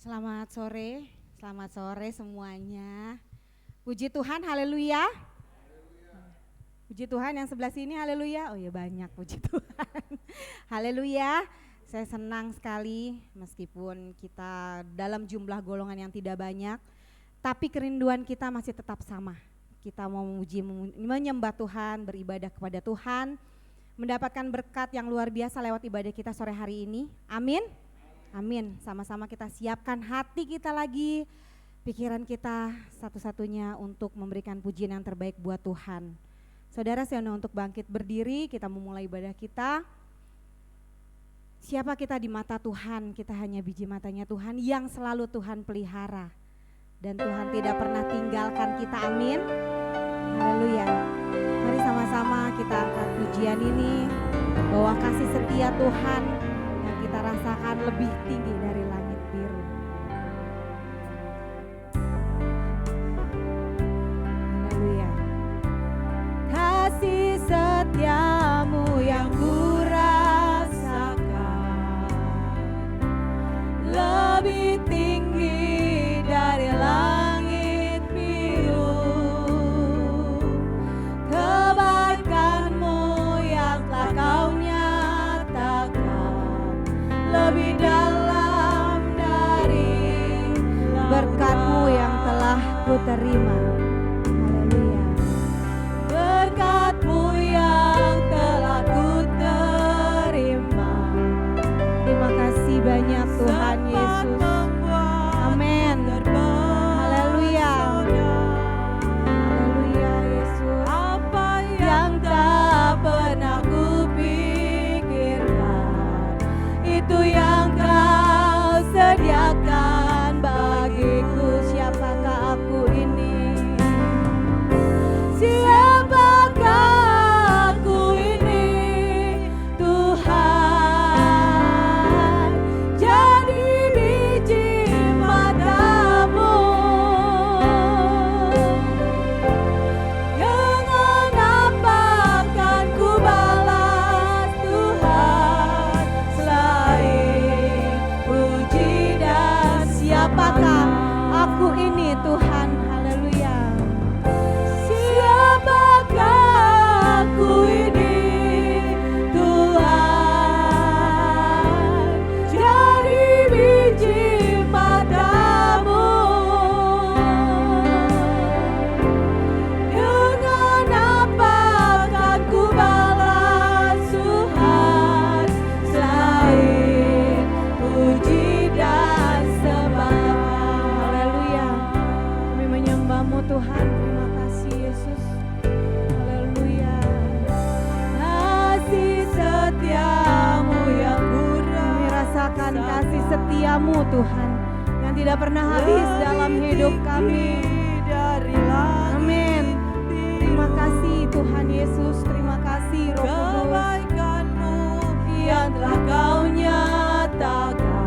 Selamat sore semuanya. Puji Tuhan, haleluya. Puji Tuhan yang sebelah sini, haleluya. Oh ya banyak, puji Tuhan. Haleluya. Saya senang sekali meskipun kita dalam jumlah golongan yang tidak banyak, tapi kerinduan kita masih tetap sama. Kita mau memuji, menyembah Tuhan, beribadah kepada Tuhan, mendapatkan berkat yang luar biasa lewat ibadah kita sore hari ini. Amin. Amin, sama-sama kita siapkan hati kita lagi, pikiran kita satu-satunya untuk memberikan pujian yang terbaik buat Tuhan. Saudara, saya undang untuk bangkit berdiri, kita memulai ibadah kita. Siapa kita di mata Tuhan? Kita hanya biji matanya Tuhan yang selalu Tuhan pelihara. Dan Tuhan tidak pernah tinggalkan kita, amin. Haleluya. Mari sama-sama kita angkat pujian ini, bahwa kasih setia Tuhan kita rasakan lebih tinggi dari langit biru. Haleluya. Kasih setiamu yang kurasakan lebih tinggi dari langit biru. Kebaikanmu yang telah kau lebih dalam dari berkat-Mu yang telah ku terima. Haleluya. Berkat-Mu yang telah ku terima. Terima kasih banyak Tuhan Yesus. Amin. Haleluya. Haleluya Yesus. Apa yang tak pernah ku pikirkan, itu yang kau sediakan bagiku. Siapakah aku ini? Siapakah aku ini? Tuhan, jadi biji matamu dengan apa akan ku balas Tuhan selain puji dan siapakah aku ini Tuhan. Haleluya. Siapakah aku ini Tuhan, jadi biji matamu dengan apa akan ku balas Tuhan selain puji dan sembah. Haleluya. Kami menyembah-Mu Tuhan. Terima kasih Yesus. Haleluya. Kasih setiamu yang kami rasakan, kasih setiamu Tuhan yang tidak pernah habis dalam hidup kami. Amin. Terima kasih Tuhan Yesus. Terima kasih Roh Kudus. Kebaikan-Mu yang telah kau nyatakan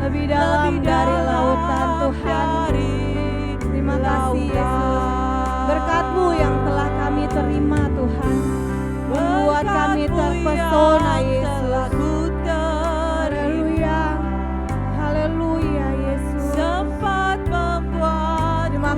lebih dalam dari lautan Tuhan. Terima kasih Yesus. Berkat-Mu yang telah kami terima Tuhan, membuat kami terpesona Yesus. Haleluya. Haleluya Yesus. Sempat membuat. Terima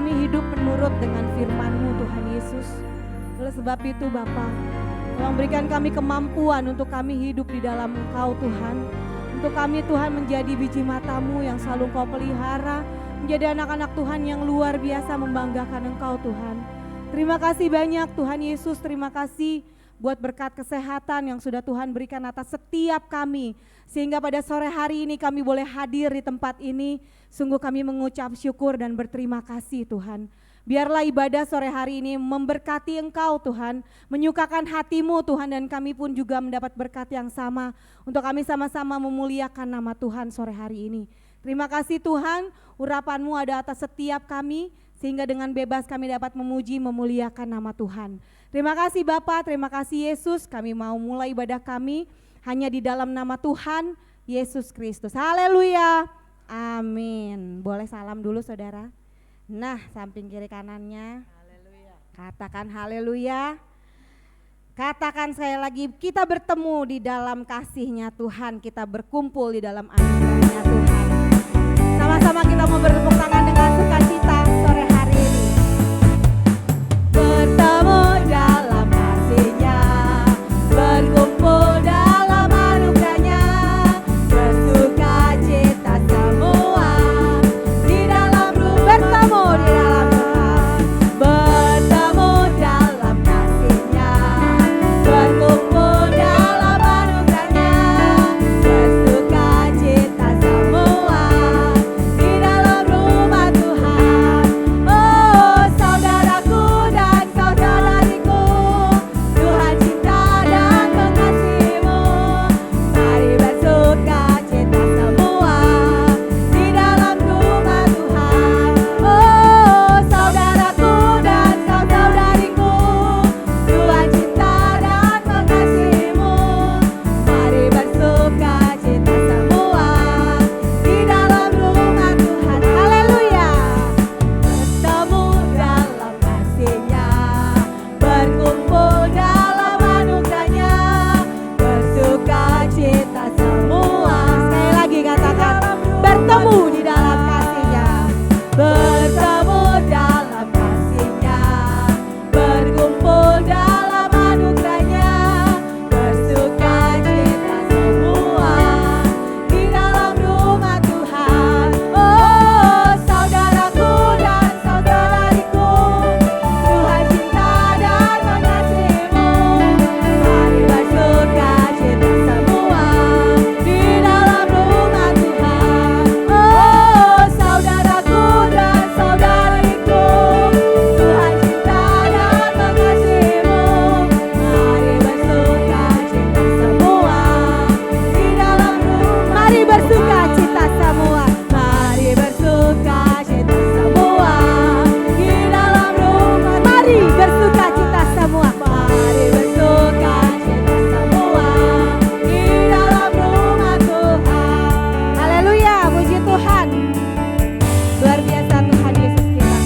kami hidup menurut dengan firman-Mu Tuhan Yesus. Oleh sebab itu Bapa, tolong berikan kami kemampuan untuk kami hidup di dalam Engkau Tuhan. Untuk kami Tuhan menjadi biji mata-Mu yang selalu Engkau pelihara, menjadi anak-anak Tuhan yang luar biasa membanggakan Engkau Tuhan. Terima kasih banyak Tuhan Yesus, terima kasih buat berkat kesehatan yang sudah Tuhan berikan atas setiap kami. Sehingga pada sore hari ini kami boleh hadir di tempat ini. Sungguh kami mengucap syukur dan berterima kasih Tuhan. Biarlah ibadah sore hari ini memberkati Engkau Tuhan. Menyukakan hati-Mu Tuhan, dan kami pun juga mendapat berkat yang sama. Untuk kami sama-sama memuliakan nama Tuhan sore hari ini. Terima kasih Tuhan, urapan-Mu ada atas setiap kami. Sehingga dengan bebas kami dapat memuji, memuliakan nama Tuhan. Terima kasih Bapa, terima kasih Yesus. Kami mau mulai ibadah kami hanya di dalam nama Tuhan Yesus Kristus. Haleluya, amin. Boleh salam dulu saudara. Nah, samping kiri kanannya, haleluya. Katakan haleluya. Katakan sekali lagi, kita bertemu di dalam kasih-Nya Tuhan. Kita berkumpul di dalam anugerah-Nya Tuhan. Sama-sama kita mau bertepuk tangan dengan sukacita sore hari ini. Bertemu dalam kasih-Nya, berkumpul dalam anugerah-Nya, bersukacita semua di dalam bertemu di dalam Tuhan. Bertemu dalam kasih-Nya, berkumpul dalam anugerah-Nya, bersukacita semua di dalam rumah Tuhan. Oh saudaraku dan saudariku, Tuhan cinta dan mengasihimu. Mari bersukacita semua di dalam rumah Tuhan. Oh saudaraku dan saudariku, Tuhan cinta dan mengasihimu. Mari bersukacita semua di dalam rumah Tuhan. Haleluya. Bertemu dalam kasih-Nya, berkumpul dalam anugerah-Nya, bersukacita semua. Sekali lagi katakan, bertemu di dalam kasih-Nya, bertemu dalam kasih-Nya, berkumpul dalam anugerah-Nya, bersukacita semua di dalam rumah Tuhan. Oh saudaraku dan saudariku, Tuhan cinta dan mengasihimu. Mari bersukacita semua di dalam rumah Tuhan. Oh saudaraku dan saudariku, Tuhan cinta dan mengasihimu. Mari bersukacita semua di dalam rumah. Mari bersukacita semua. Mari bersukacita semua di dalam rumah. Mari bersukacita semua. Mari bersukacita semua di dalam rumah Tuhan. Haleluya, puji Tuhan. Luar biasa Tuhan Yesus kita.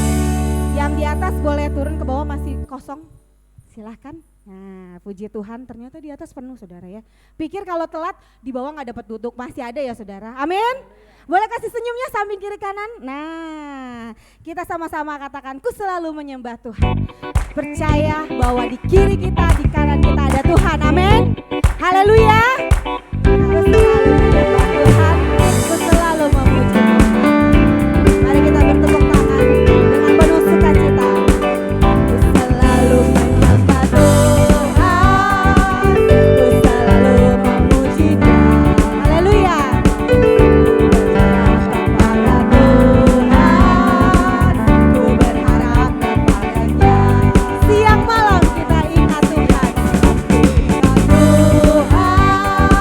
Yang di atas boleh turun ke bawah, masih kosong. Silahkan. Nah, puji Tuhan, ternyata di atas penuh saudara ya. Pikir kalau telat di bawah gak dapat duduk, masih ada ya saudara. Amin. Boleh kasih senyumnya samping kiri kanan. Nah, kita sama-sama katakan, ku selalu menyembah Tuhan. Percaya bahwa di kiri kita, di kanan kita ada Tuhan. Amin. Haleluya. Ku selalu menyembah Tuhan, ku selalu memuji Tuhan. Mari kita bertepuk tangan dengan penuh sukacita. Ku selalu menyembah Tuhan, ku selalu memuji Dia. Haleluya. Berharap kepada Tuhan, ku berharap kepada-Nya. Siang malam kita ingat Tuhan, ingat Tuhan.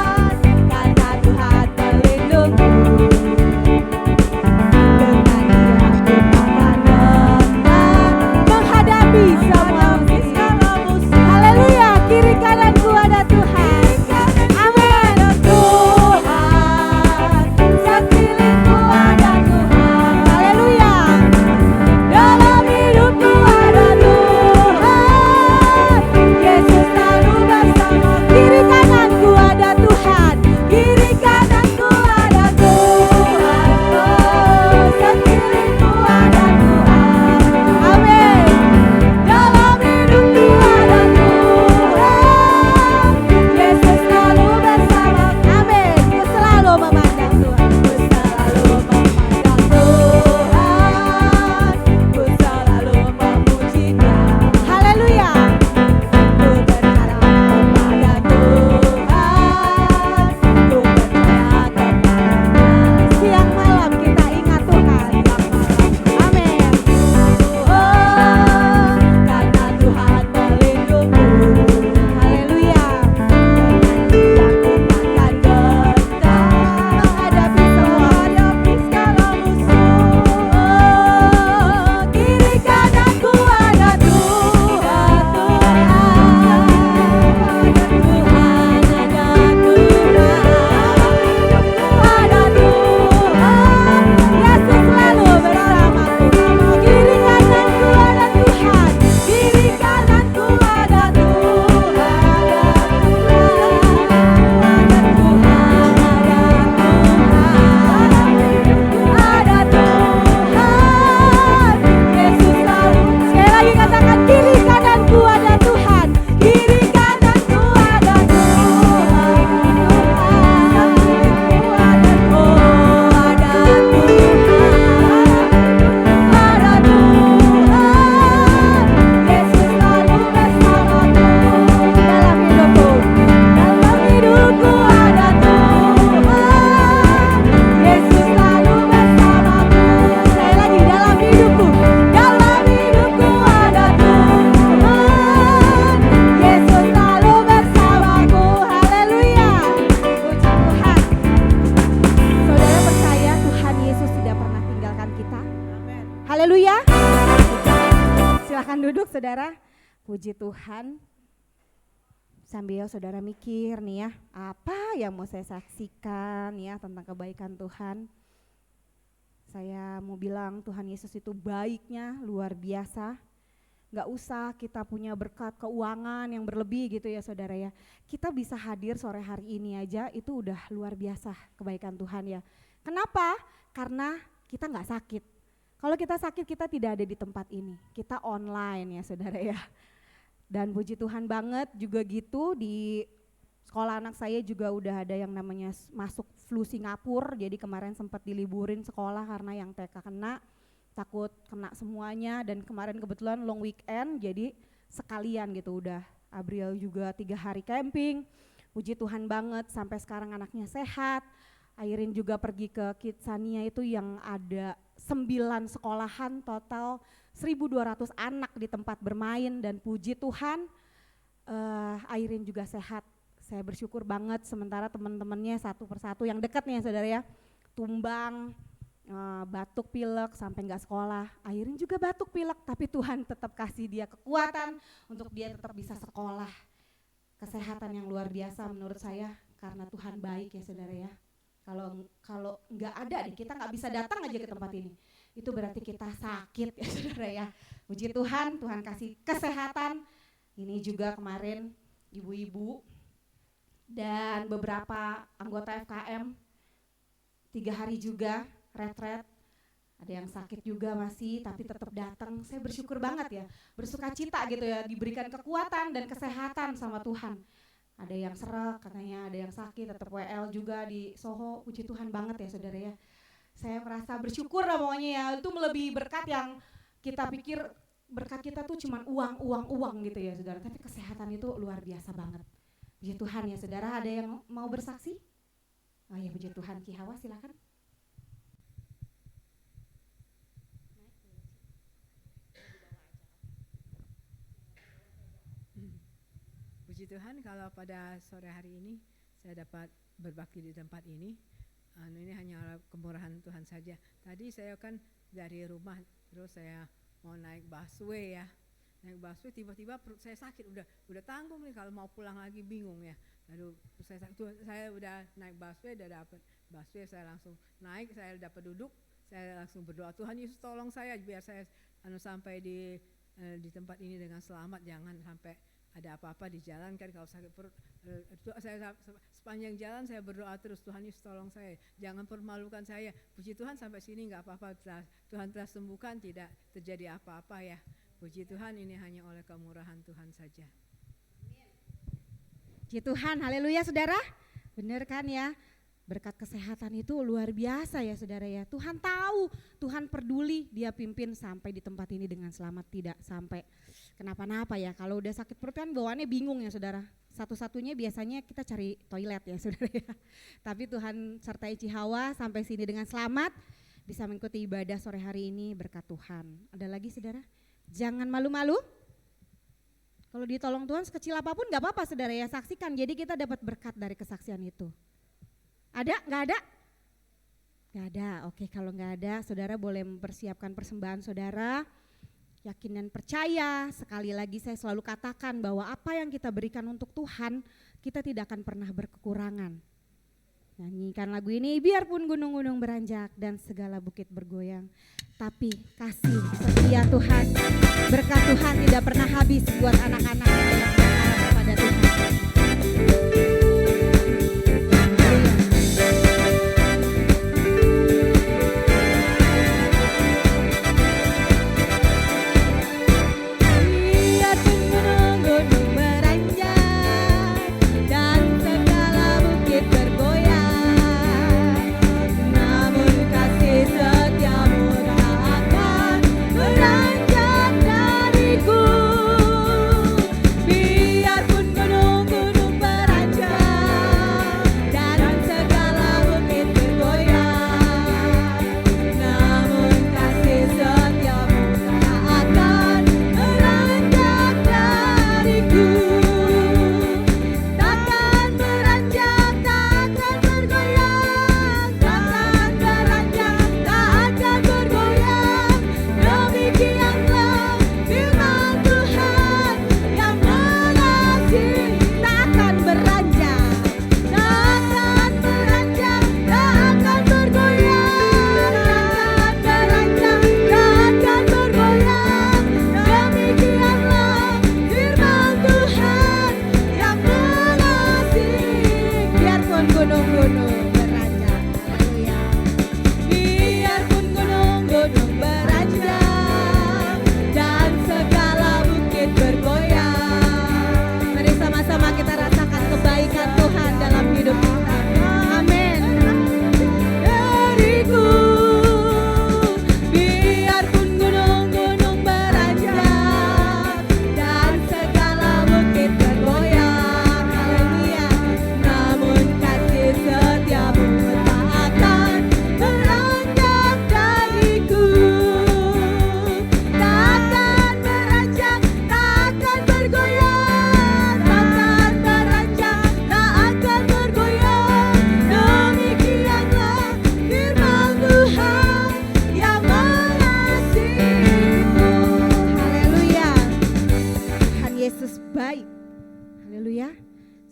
Silakan duduk saudara. Puji Tuhan. Sambil saudara mikir nih ya, apa yang mau saya saksikan ya tentang kebaikan Tuhan. Saya mau bilang Tuhan Yesus itu baiknya luar biasa. Gak usah kita punya berkat keuangan yang berlebih gitu ya saudara ya. Kita bisa hadir sore hari ini aja itu udah luar biasa kebaikan Tuhan ya. Kenapa? Karena kita gak sakit. Kalau kita sakit kita tidak ada di tempat ini. Kita online ya saudara ya. Dan puji Tuhan banget juga gitu di sekolah anak saya juga udah ada yang namanya masuk flu Singapura. Jadi kemarin sempat diliburin sekolah karena yang TK kena, takut kena semuanya. Dan kemarin kebetulan long weekend jadi sekalian gitu udah. Abriel juga 3 hari camping, puji Tuhan banget sampai sekarang anaknya sehat. Airin juga pergi ke Kidsania itu yang ada 9 sekolahan total 1.200 anak di tempat bermain dan puji Tuhan Airin juga sehat. Saya bersyukur banget sementara teman-temannya satu persatu yang dekat nih ya saudara ya. Tumbang, batuk pilek sampai gak sekolah. Airin juga batuk pilek tapi Tuhan tetap kasih dia kekuatan untuk dia tetap bisa sekolah. Kesehatan yang luar biasa menurut saya karena Tuhan baik ya saudara ya. Kalau nggak ada nih, kita nggak bisa datang aja ke tempat ini. Itu berarti kita sakit ya saudara ya. Puji Tuhan, Tuhan kasih kesehatan. Ini juga kemarin ibu-ibu dan beberapa anggota FKM 3 hari juga retret. Ada yang sakit juga masih tapi tetap datang. Saya bersyukur banget ya, bersuka cita gitu ya, diberikan kekuatan dan kesehatan sama Tuhan. Ada yang serak katanya, ada yang sakit, tetap WL juga di Soho, puji Tuhan banget ya saudara ya. Saya merasa bersyukur lah pokoknya ya, itu melebihi berkat yang kita pikir berkat kita tuh cuman uang gitu ya saudara. Tapi kesehatan itu luar biasa banget. Puji Tuhan ya saudara, ada yang mau bersaksi? Oh ya puji Tuhan, Ki Hawa silakan. Puji Tuhan kalau pada sore hari ini saya dapat berbakti di tempat ini. Ini hanya kemurahan Tuhan saja. Tadi saya kan dari rumah terus saya mau naik busway ya. Naik busway tiba-tiba perut saya sakit, udah tanggung nih kalau mau pulang lagi bingung ya. Lalu saya udah naik busway, udah dapat busway, saya langsung naik, saya dapat duduk, saya langsung berdoa Tuhan Yesus tolong saya biar saya sampai di tempat ini dengan selamat, jangan sampai ada apa-apa di jalan kan kalau sakit perut. Saya sepanjang jalan saya berdoa terus Tuhan Yesus tolong saya, jangan permalukan saya. Puji Tuhan sampai sini nggak apa-apa, Tuhan telah sembuhkan, tidak terjadi apa-apa ya. Puji Tuhan ini hanya oleh kemurahan Tuhan saja. Puji Tuhan, haleluya saudara. Benar kan ya? Berkat kesehatan itu luar biasa ya saudara ya. Tuhan tahu, Tuhan peduli, dia pimpin sampai di tempat ini dengan selamat, tidak sampai kenapa-napa ya. Kalau udah sakit perut kan bawaannya bingung ya saudara. Satu-satunya biasanya kita cari toilet ya saudara ya. Tapi Tuhan sertai Cihawa sampai sini dengan selamat, bisa mengikuti ibadah sore hari ini berkat Tuhan. Ada lagi saudara? Jangan malu-malu. Kalau ditolong Tuhan sekecil apapun gak apa-apa saudara ya, saksikan. Jadi kita dapat berkat dari kesaksian itu. Ada? Nggak ada? Nggak ada, oke kalau nggak ada saudara boleh mempersiapkan persembahan saudara. Yakin dan percaya, sekali lagi saya selalu katakan bahwa apa yang kita berikan untuk Tuhan, kita tidak akan pernah berkekurangan. Nyanyikan lagu ini, biarpun gunung-gunung beranjak dan segala bukit bergoyang. Tapi kasih setia Tuhan, berkat Tuhan tidak pernah habis buat anak-anak yang berharap kepada Tuhan. Beranjak dariku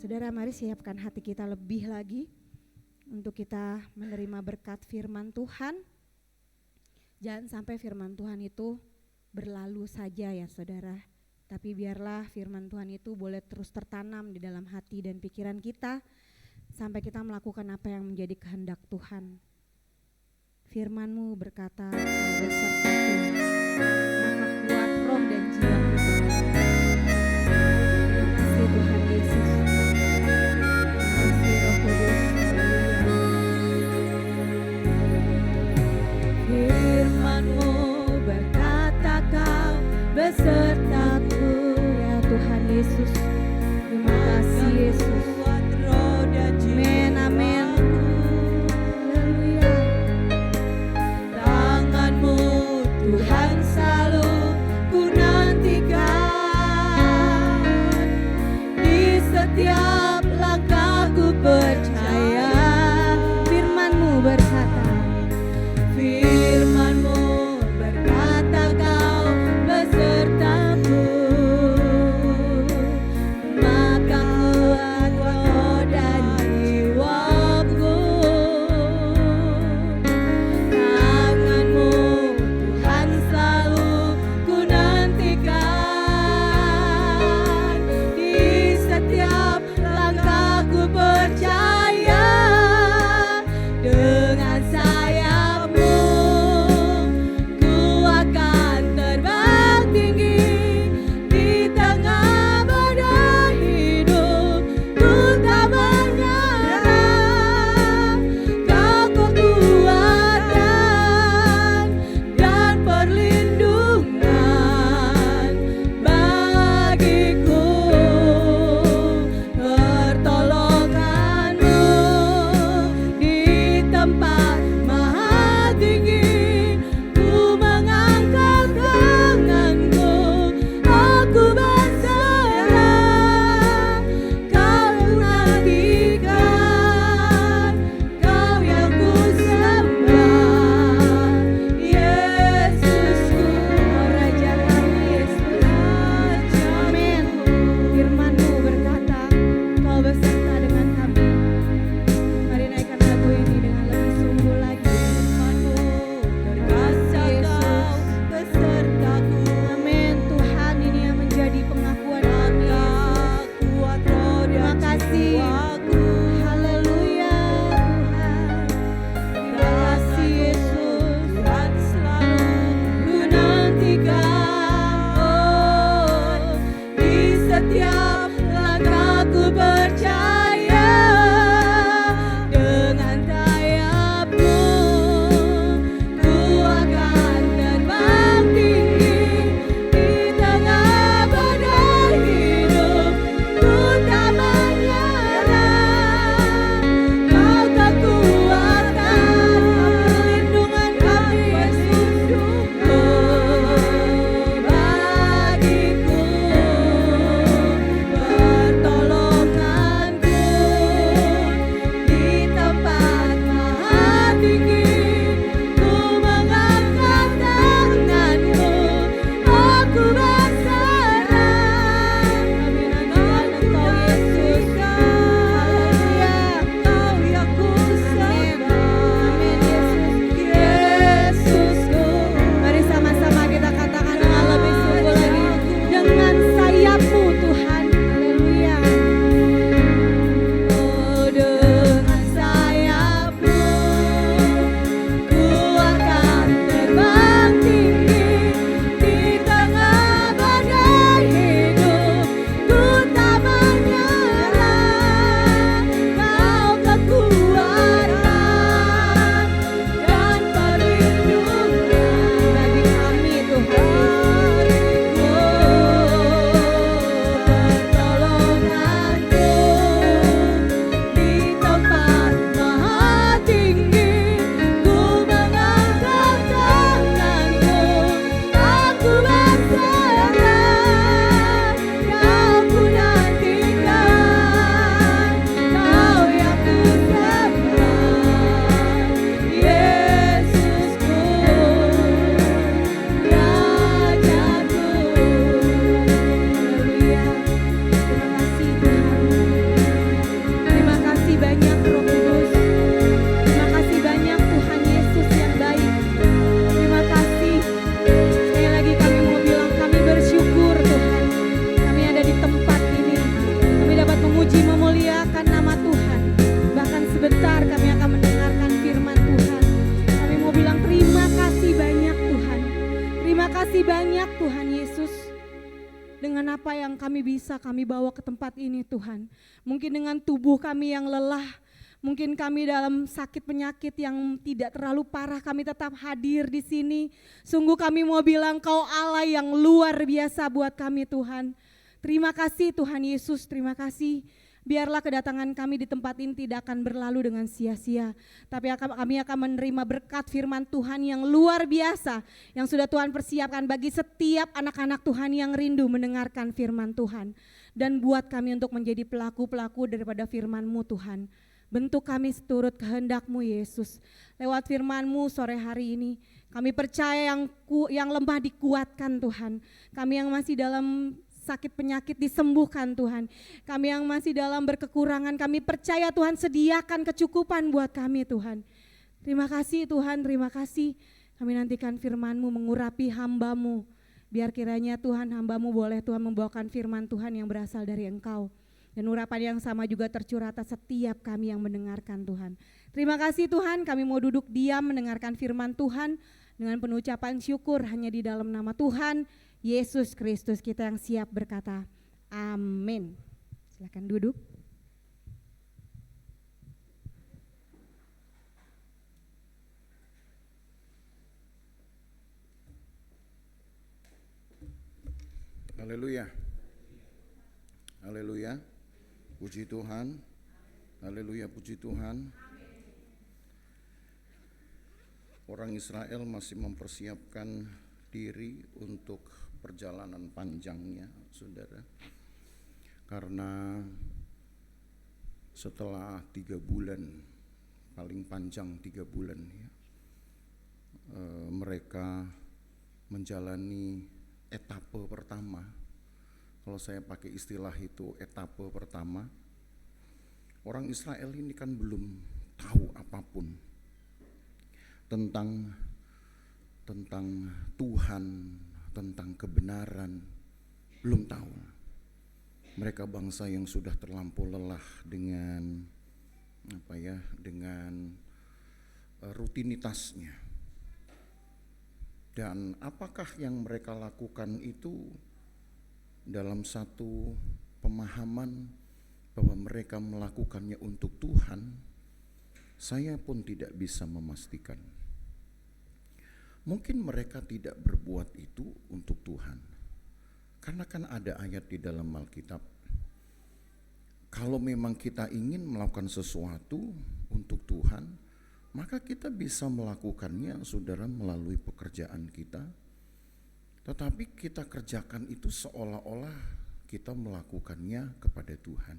Saudara, mari siapkan hati kita lebih lagi untuk kita menerima berkat firman Tuhan. Jangan sampai firman Tuhan itu berlalu saja ya saudara, tapi biarlah firman Tuhan itu boleh terus tertanam di dalam hati dan pikiran kita sampai kita melakukan apa yang menjadi kehendak Tuhan. Firman-Mu berkata, besertaku, maka kuat roh dan jiwa kita. Terima kasih Tuhan Yesus. Terima kasih Roh Kudus. Firman-Mu berkata kau besertaku, Ya Tuhan Yesus. Terima kasih Yesus. kuat roh dan Amin, amin. Haleluya. tangan-Mu Tuhan selalu ku nantikan, di setiap langkahku percaya. Firman-Mu berkata, Firman-Mu berkata kau besertaku, dengan apa yang kami bawa ke tempat ini Tuhan. Mungkin dengan tubuh kami yang lelah, mungkin kami dalam sakit penyakit yang tidak terlalu parah, kami tetap hadir di sini. Sungguh kami mau bilang Kau Allah yang luar biasa buat kami Tuhan. Terima kasih Tuhan Yesus, terima kasih. Biarlah kedatangan kami di tempat ini tidak akan berlalu dengan sia-sia. Tapi kami akan menerima berkat firman Tuhan yang luar biasa. Yang sudah Tuhan persiapkan bagi setiap anak-anak Tuhan yang rindu mendengarkan firman Tuhan. Dan buat kami untuk menjadi pelaku-pelaku daripada firman-Mu Tuhan. Bentuk kami seturut kehendak-Mu Yesus. Lewat firman-Mu sore hari ini. Kami percaya yang lemah dikuatkan Tuhan. Kami yang masih dalam sakit penyakit disembuhkan Tuhan. Kami yang masih dalam berkekurangan, kami percaya Tuhan sediakan kecukupan buat kami Tuhan. Terima kasih Tuhan, terima kasih. Kami nantikan firman-Mu mengurapi hamba-Mu. Biar kiranya Tuhan hamba-Mu boleh Tuhan membawakan firman Tuhan yang berasal dari Engkau. Dan urapan yang sama juga tercurah atas setiap kami yang mendengarkan Tuhan. Terima kasih Tuhan, kami mau duduk diam mendengarkan firman Tuhan dengan penuh ucapan syukur hanya di dalam nama Tuhan Yesus Kristus kita yang siap berkata amin. Silakan duduk. Haleluya. Haleluya. Puji Tuhan. Haleluya, puji Tuhan. Orang Israel masih mempersiapkan diri untuk perjalanan panjangnya, saudara. Karena setelah 3 bulan, paling panjang 3 bulan ya, mereka menjalani etape pertama. Kalau saya pakai istilah itu etape pertama, orang Israel ini kan belum tahu apapun tentang Tuhan, tentang kebenaran, belum tahu. Mereka bangsa yang sudah terlampau lelah dengan rutinitasnya. Dan apakah yang mereka lakukan itu dalam satu pemahaman bahwa mereka melakukannya untuk Tuhan, saya pun tidak bisa memastikan. Mungkin mereka tidak berbuat itu untuk Tuhan. Karena kan ada ayat di dalam Alkitab. Kalau memang kita ingin melakukan sesuatu untuk Tuhan, maka kita bisa melakukannya, saudara, melalui pekerjaan kita. Tetapi kita kerjakan itu seolah-olah kita melakukannya kepada Tuhan.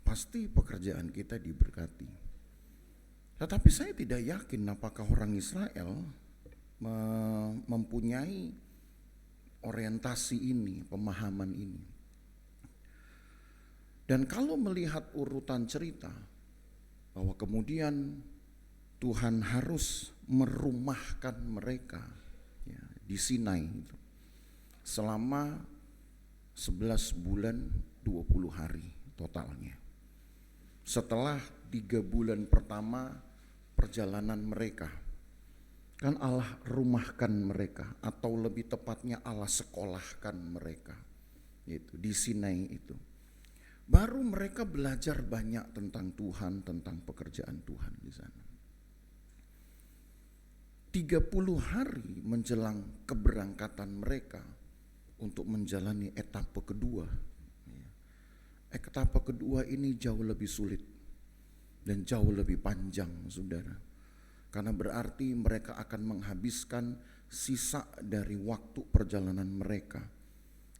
Pasti pekerjaan kita diberkati. Tetapi saya tidak yakin apakah orang Israel mempunyai orientasi ini, pemahaman ini. Dan kalau melihat urutan cerita bahwa kemudian Tuhan harus merumahkan mereka ya, di Sinai selama 11 bulan 20 hari totalnya. Setelah 3 bulan pertama perjalanan mereka, kan Allah rumahkan mereka, atau lebih tepatnya Allah sekolahkan mereka, itu di Sinai itu. Baru mereka belajar banyak tentang Tuhan, tentang pekerjaan Tuhan di sana. 30 hari menjelang keberangkatan mereka untuk menjalani etapa kedua. Etapa kedua ini jauh lebih sulit dan jauh lebih panjang, saudara. Karena berarti mereka akan menghabiskan sisa dari waktu perjalanan mereka.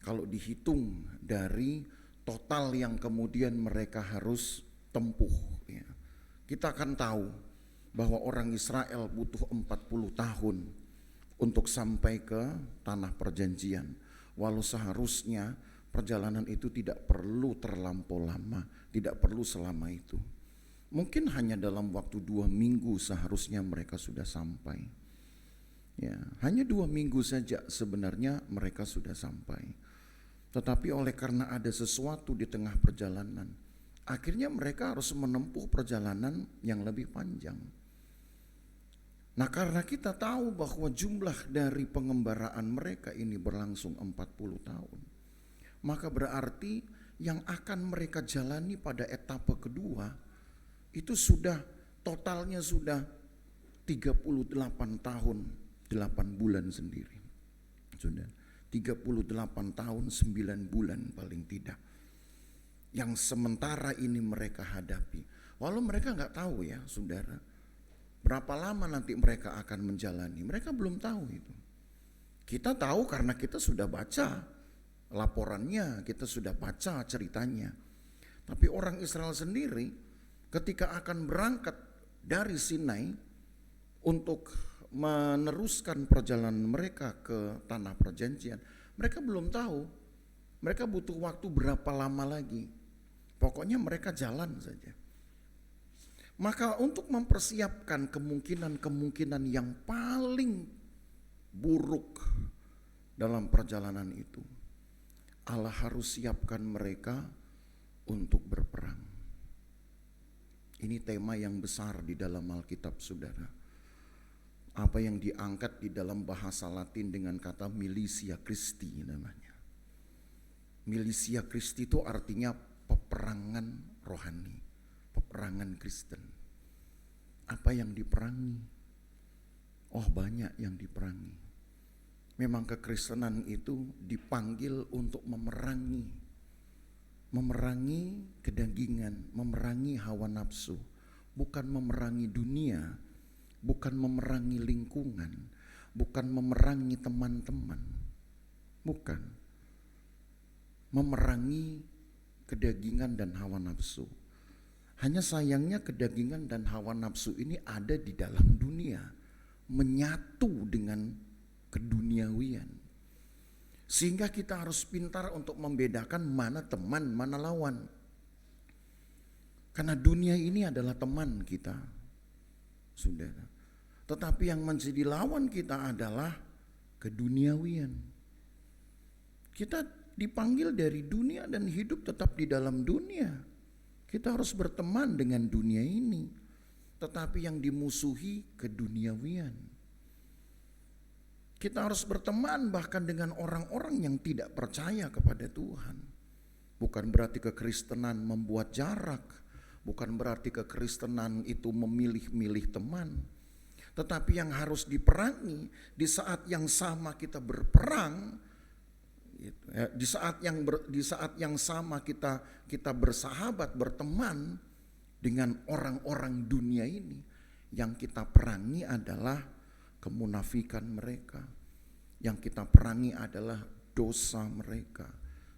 Kalau dihitung dari total yang kemudian mereka harus tempuh ya. Kita akan tahu bahwa orang Israel butuh 40 tahun untuk sampai ke tanah perjanjian. Walau seharusnya perjalanan itu tidak perlu terlampau lama, tidak perlu selama itu. Mungkin hanya dalam waktu 2 minggu seharusnya mereka sudah sampai. Ya, hanya 2 minggu saja sebenarnya mereka sudah sampai. Tetapi oleh karena ada sesuatu di tengah perjalanan, akhirnya mereka harus menempuh perjalanan yang lebih panjang. Nah, karena kita tahu bahwa jumlah dari pengembaraan mereka ini berlangsung 40 tahun, maka berarti yang akan mereka jalani pada etapa kedua itu sudah totalnya sudah 38 tahun 8 bulan sendiri. Sudah 38 tahun 9 bulan paling tidak. Yang sementara ini mereka hadapi. Walau mereka nggak tahu ya saudara, berapa lama nanti mereka akan menjalani. Mereka belum tahu itu. Kita tahu karena kita sudah baca laporannya, kita sudah baca ceritanya. Tapi orang Israel sendiri ketika akan berangkat dari Sinai untuk meneruskan perjalanan mereka ke tanah perjanjian, mereka belum tahu. Mereka butuh waktu berapa lama lagi. Pokoknya mereka jalan saja. Maka untuk mempersiapkan kemungkinan-kemungkinan yang paling buruk dalam perjalanan itu, Allah harus siapkan mereka untuk berperang. Ini tema yang besar di dalam Alkitab, saudara. Apa yang diangkat di dalam bahasa Latin dengan kata militia Christi namanya. Militia Christi itu artinya peperangan rohani, peperangan Kristen. Apa yang diperangi? Oh, banyak yang diperangi. Memang kekristenan itu dipanggil untuk memerangi kedagingan, memerangi hawa nafsu, bukan memerangi dunia, bukan memerangi lingkungan, bukan memerangi teman-teman, bukan. Memerangi kedagingan dan hawa nafsu. Hanya sayangnya kedagingan dan hawa nafsu ini ada di dalam dunia, menyatu dengan keduniawian. Sehingga kita harus pintar untuk membedakan mana teman, mana lawan. Karena dunia ini adalah teman kita, saudara. Tetapi yang menjadi lawan kita adalah keduniawian. Kita dipanggil dari dunia dan hidup tetap di dalam dunia. Kita harus berteman dengan dunia ini. Tetapi yang dimusuhi keduniawian. Kita harus berteman bahkan dengan orang-orang yang tidak percaya kepada Tuhan. Bukan berarti kekristenan membuat jarak. Bukan berarti kekristenan itu memilih-milih teman. Tetapi yang harus diperangi di saat yang sama kita berperang, di saat yang sama kita bersahabat, berteman dengan orang-orang dunia ini, yang kita perangi adalah kemunafikan mereka. Yang kita perangi adalah dosa mereka,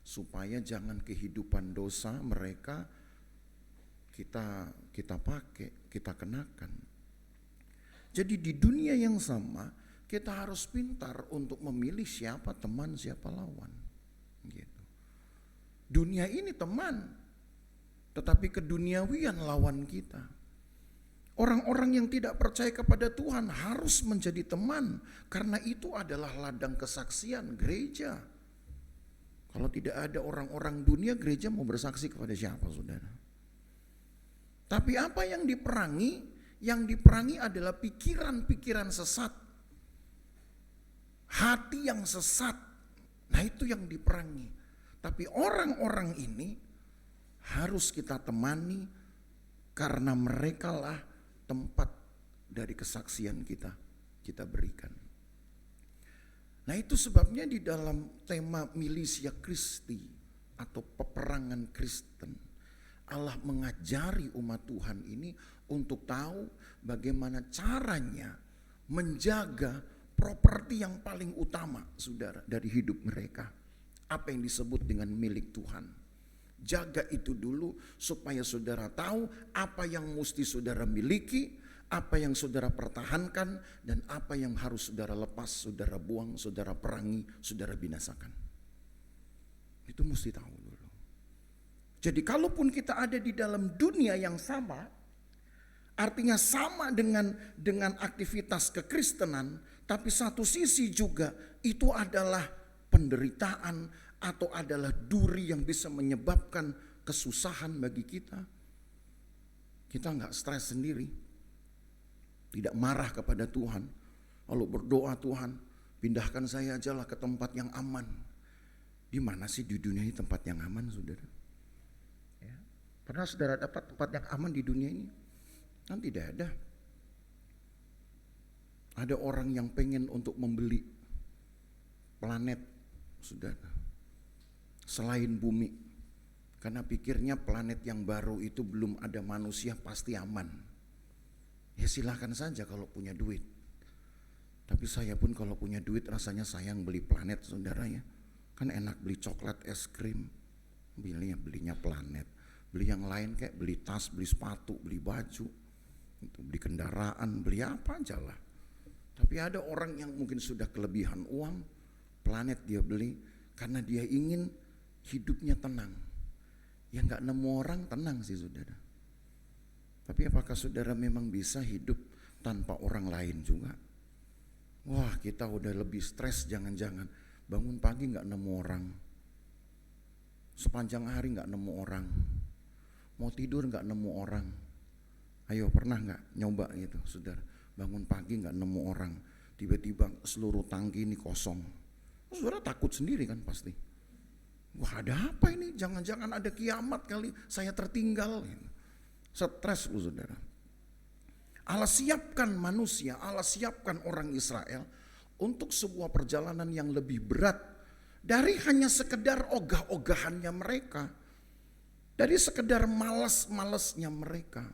supaya jangan kehidupan dosa mereka kita pakai, kita kenakan. Jadi di dunia yang sama kita harus pintar untuk memilih siapa teman, siapa lawan. Gitu. Dunia ini teman, tetapi keduniawian lawan kita. Orang-orang yang tidak percaya kepada Tuhan harus menjadi teman, karena itu adalah ladang kesaksian gereja. Kalau tidak ada orang-orang dunia, gereja mau bersaksi kepada siapa, saudara? Tapi apa yang diperangi? Yang diperangi adalah pikiran-pikiran sesat, hati yang sesat. Nah, itu yang diperangi. Tapi orang-orang ini harus kita temani, karena merekalah tempat dari kesaksian kita berikan. Nah, itu sebabnya di dalam tema militia Kristi atau peperangan Kristen, Allah mengajari umat Tuhan ini untuk tahu bagaimana caranya menjaga properti yang paling utama, saudara, dari hidup mereka. Apa yang disebut dengan milik Tuhan. Jaga itu dulu supaya saudara tahu apa yang mesti saudara miliki, apa yang saudara pertahankan, dan apa yang harus saudara lepas, saudara buang, saudara perangi, saudara binasakan. Itu mesti tahu dulu. Jadi kalaupun kita ada di dalam dunia yang sama, artinya sama dengan aktivitas kekristenan, tapi satu sisi juga itu adalah penderitaan atau adalah duri yang bisa menyebabkan kesusahan bagi kita. Kita nggak stres sendiri. tidak marah kepada Tuhan, lalu berdoa, Tuhan pindahkan saya ajalah ke tempat yang aman. Di mana sih di dunia ini tempat yang aman, saudara? Ya. Pernah saudara dapat tempat yang aman di dunia ini? Kan tidak ada. Ada orang yang pengen untuk membeli planet, saudara, selain bumi, karena pikirnya planet yang baru itu belum ada manusia pasti aman. Ya silakan saja kalau punya duit. Tapi saya pun kalau punya duit rasanya sayang beli planet, saudara ya. Kan enak beli coklat, es krim, belinya planet. Beli yang lain kayak beli tas, beli sepatu, beli baju, beli kendaraan, beli apa aja lah. Tapi ada orang yang mungkin sudah kelebihan uang, planet dia beli karena dia ingin hidupnya tenang. Ya nggak nemu orang tenang sih, saudara. Tapi apakah saudara memang bisa hidup tanpa orang lain juga? Wah, kita udah lebih stres, jangan-jangan bangun pagi nggak nemu orang, sepanjang hari nggak nemu orang, mau tidur nggak nemu orang. Ayo, pernah nggak nyoba gitu, saudara? Bangun pagi nggak nemu orang, tiba-tiba seluruh tangki ini kosong. Saudara takut sendiri kan pasti. Wah, ada apa ini? Jangan-jangan ada kiamat kali, saya tertinggal. Stres lu, saudara. Allah siapkan manusia, Allah siapkan orang Israel untuk sebuah perjalanan yang lebih berat dari hanya sekedar ogah-ogahannya mereka, dari sekedar malas-malasnya mereka.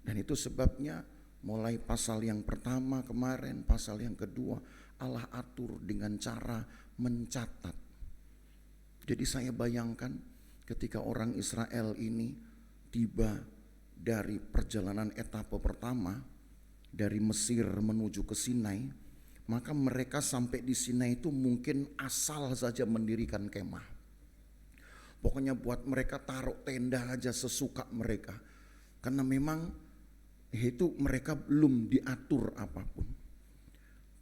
Dan itu sebabnya mulai pasal yang pertama kemarin, pasal yang kedua, Allah atur dengan cara mencatat. Jadi saya bayangkan ketika orang Israel ini tiba dari perjalanan etapa pertama dari Mesir menuju ke Sinai, maka mereka sampai di Sinai itu mungkin asal saja mendirikan kemah. Pokoknya buat mereka taruh tenda aja sesuka mereka, karena memang itu mereka belum diatur apapun.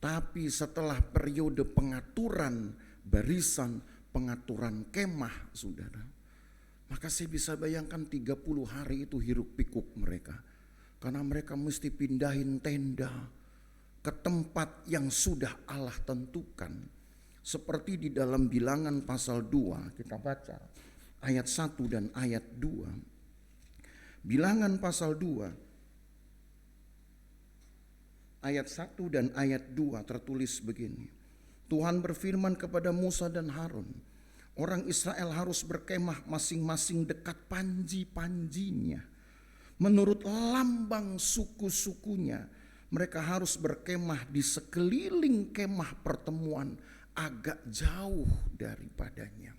Tapi setelah periode pengaturan barisan, pengaturan kemah, saudara, maka saya bisa bayangkan 30 hari itu hiruk pikuk mereka. Karena mereka mesti pindahin tenda ke tempat yang sudah Allah tentukan. Seperti di dalam Bilangan pasal 2, kita baca ayat 1 dan ayat 2. Bilangan pasal 2 ayat 1 dan ayat 2 tertulis begini. Tuhan berfirman kepada Musa dan Harun, orang Israel harus berkemah masing-masing dekat panji-panjinya. Menurut lambang suku-sukunya, mereka harus berkemah di sekeliling kemah pertemuan agak jauh daripadanya.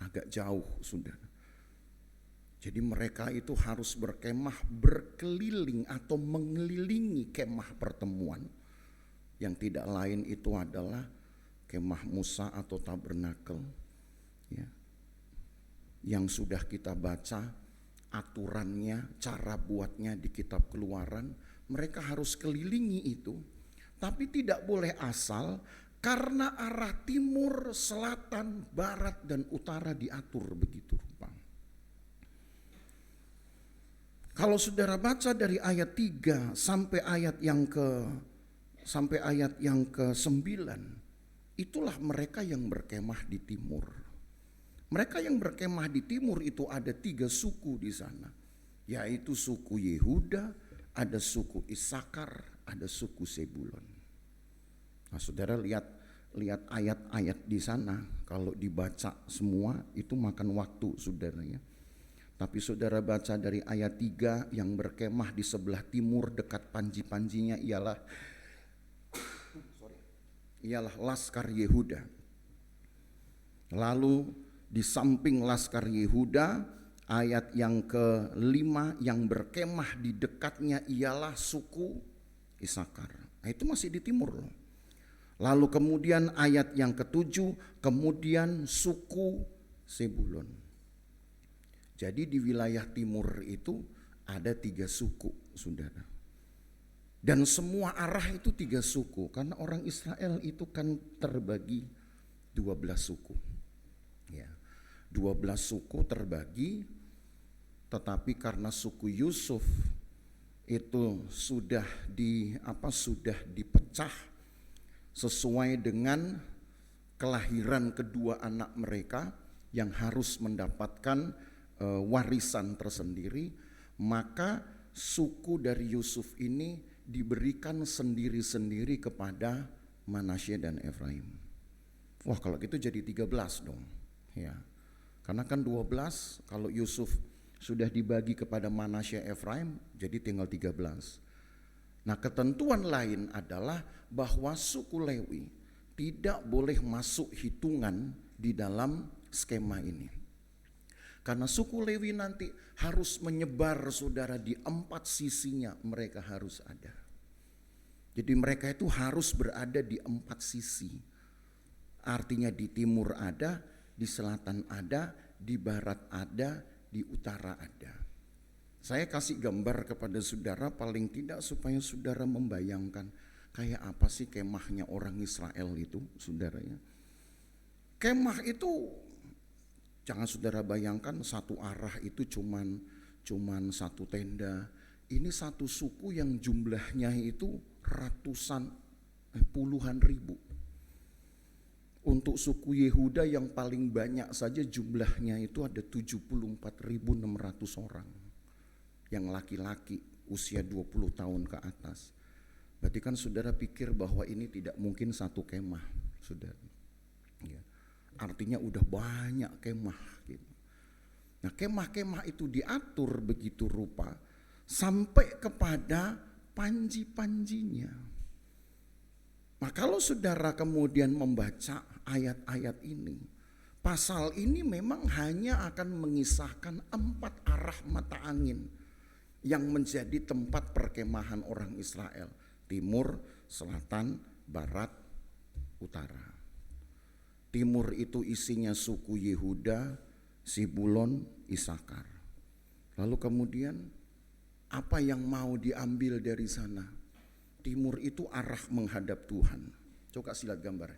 Agak jauh, saudara. Jadi mereka itu harus berkemah berkeliling atau mengelilingi kemah pertemuan. Yang tidak lain itu adalah kemah Musa atau tabernakel, ya, yang sudah kita baca aturannya, cara buatnya di kitab Keluaran. Mereka harus kelilingi itu, tapi tidak boleh asal, karena arah timur, selatan, barat, dan utara diatur begitu rupa. Kalau saudara baca dari ayat 3 sampai ayat yang ke-9, itulah mereka yang berkemah di timur. Mereka yang berkemah di timur itu ada 3 suku di sana, yaitu suku Yehuda, ada suku Isakar, ada suku Sebulon. Nah, saudara lihat ayat-ayat di sana, kalau dibaca semua itu makan waktu, saudara ya. Tapi saudara baca dari ayat 3, yang berkemah di sebelah timur dekat panji-panjinya ialah Laskar Yehuda. Lalu di samping Laskar Yehuda, ayat yang ke-5, yang berkemah di dekatnya ialah suku Isakar. Nah, itu masih di timur loh. Lalu kemudian ayat yang ke-7, kemudian suku Sebulon. Jadi di wilayah timur itu ada 3 suku, saudara. Dan semua arah itu 3 suku, karena orang Israel itu kan terbagi 12 suku. Ya, 12 suku terbagi, tetapi karena suku Yusuf itu sudah dipecah sesuai dengan kelahiran kedua anak mereka yang harus mendapatkan warisan tersendiri, maka suku dari Yusuf ini diberikan sendiri-sendiri kepada Manasye dan Efraim. Wah, kalau gitu jadi 13 dong. Ya. Karena kan 12, kalau Yusuf sudah dibagi kepada Manasye Efraim, jadi tinggal 13. Nah, ketentuan lain adalah bahwa suku Lewi tidak boleh masuk hitungan di dalam skema ini. Karena suku Lewi nanti harus menyebar, saudara, di 4 sisinya mereka harus ada. Jadi mereka itu harus berada di 4 sisi. Artinya di timur ada, di selatan ada, di barat ada, di utara ada. Saya kasih gambar kepada saudara paling tidak supaya saudara membayangkan kayak apa sih kemahnya orang Israel itu, saudaranya. Kemah itu jangan saudara bayangkan satu arah itu cuman satu tenda. Ini satu suku yang jumlahnya itu puluhan ribu. Untuk suku Yehuda yang paling banyak saja jumlahnya itu ada 74.600 orang. Yang laki-laki usia 20 tahun ke atas. Berarti kan saudara pikir bahwa ini tidak mungkin satu kemah, saudara. Ya. Artinya udah banyak kemah gitu. Nah, kemah-kemah itu diatur begitu rupa sampai kepada panji-panjinya. Nah, kalau saudara kemudian membaca ayat-ayat ini, pasal ini memang hanya akan mengisahkan 4 arah mata angin yang menjadi tempat perkemahan orang Israel. Timur, selatan, barat, utara. Timur itu isinya suku Yehuda, Zebulon, Isakar. Lalu kemudian apa yang mau diambil dari sana? Timur itu arah menghadap Tuhan. Coba kasih lihat gambar.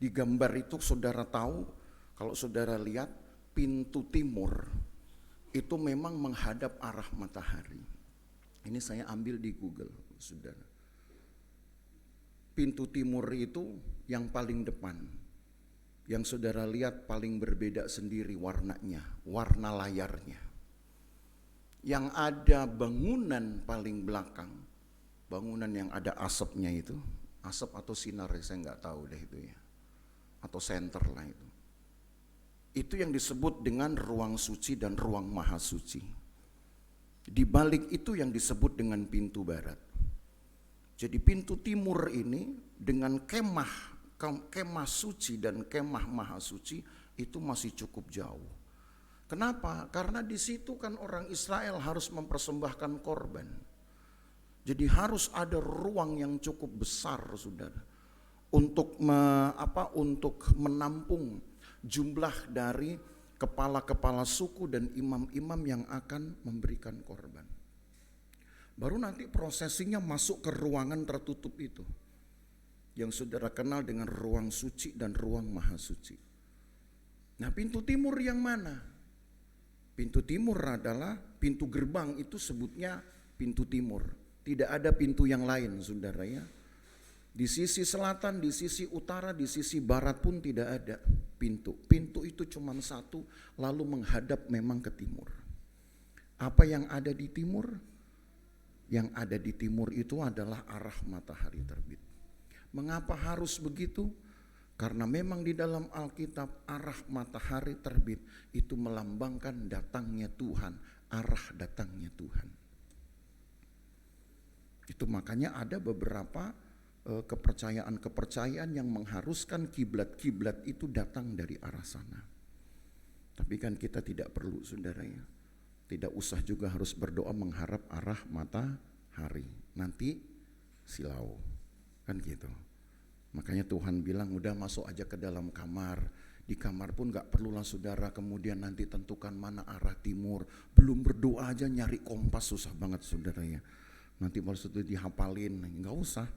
Di gambar itu saudara tahu, kalau saudara lihat pintu timur itu memang menghadap arah matahari. Ini saya ambil di Google, saudara. Pintu timur itu yang paling depan. Yang saudara lihat paling berbeda sendiri warnanya, warna layarnya. Yang ada bangunan paling belakang, bangunan yang ada asapnya itu, asap atau sinar saya nggak tahu deh itu ya, atau senter lah itu. Itu yang disebut dengan ruang suci dan ruang maha suci. Di balik itu yang disebut dengan pintu barat. Jadi pintu timur ini dengan kemah suci dan kemah maha suci itu masih cukup jauh. Kenapa? Karena di situ kan orang Israel harus mempersembahkan korban. Jadi harus ada ruang yang cukup besar, saudara, untuk menampung jumlah dari kepala-kepala suku dan imam-imam yang akan memberikan korban. Baru nanti prosesinya masuk ke ruangan tertutup itu, yang saudara kenal dengan ruang suci dan ruang maha suci. Nah, pintu timur yang mana? Pintu timur adalah pintu gerbang, itu sebutnya pintu timur. Tidak ada pintu yang lain, saudara ya. Di sisi selatan, di sisi utara, di sisi barat pun tidak ada pintu. Pintu itu cuma satu, lalu menghadap memang ke timur. Apa yang ada di timur? Yang ada di timur itu adalah arah matahari terbit. Mengapa harus begitu? Karena memang di dalam Alkitab arah matahari terbit itu melambangkan datangnya Tuhan, arah datangnya Tuhan. Itu makanya ada beberapa kepercayaan-kepercayaan yang mengharuskan kiblat-kiblat itu datang dari arah sana. Tapi kan kita tidak perlu, saudara ya. Tidak usah juga harus berdoa mengharap arah matahari. Nanti silau, kan gitu. Makanya Tuhan bilang udah masuk aja ke dalam kamar. Di kamar pun gak perlulah saudara kemudian nanti tentukan mana arah timur. Belum berdoa aja nyari kompas susah banget, saudara ya. Nanti harus itu dihafalin, nggak usah.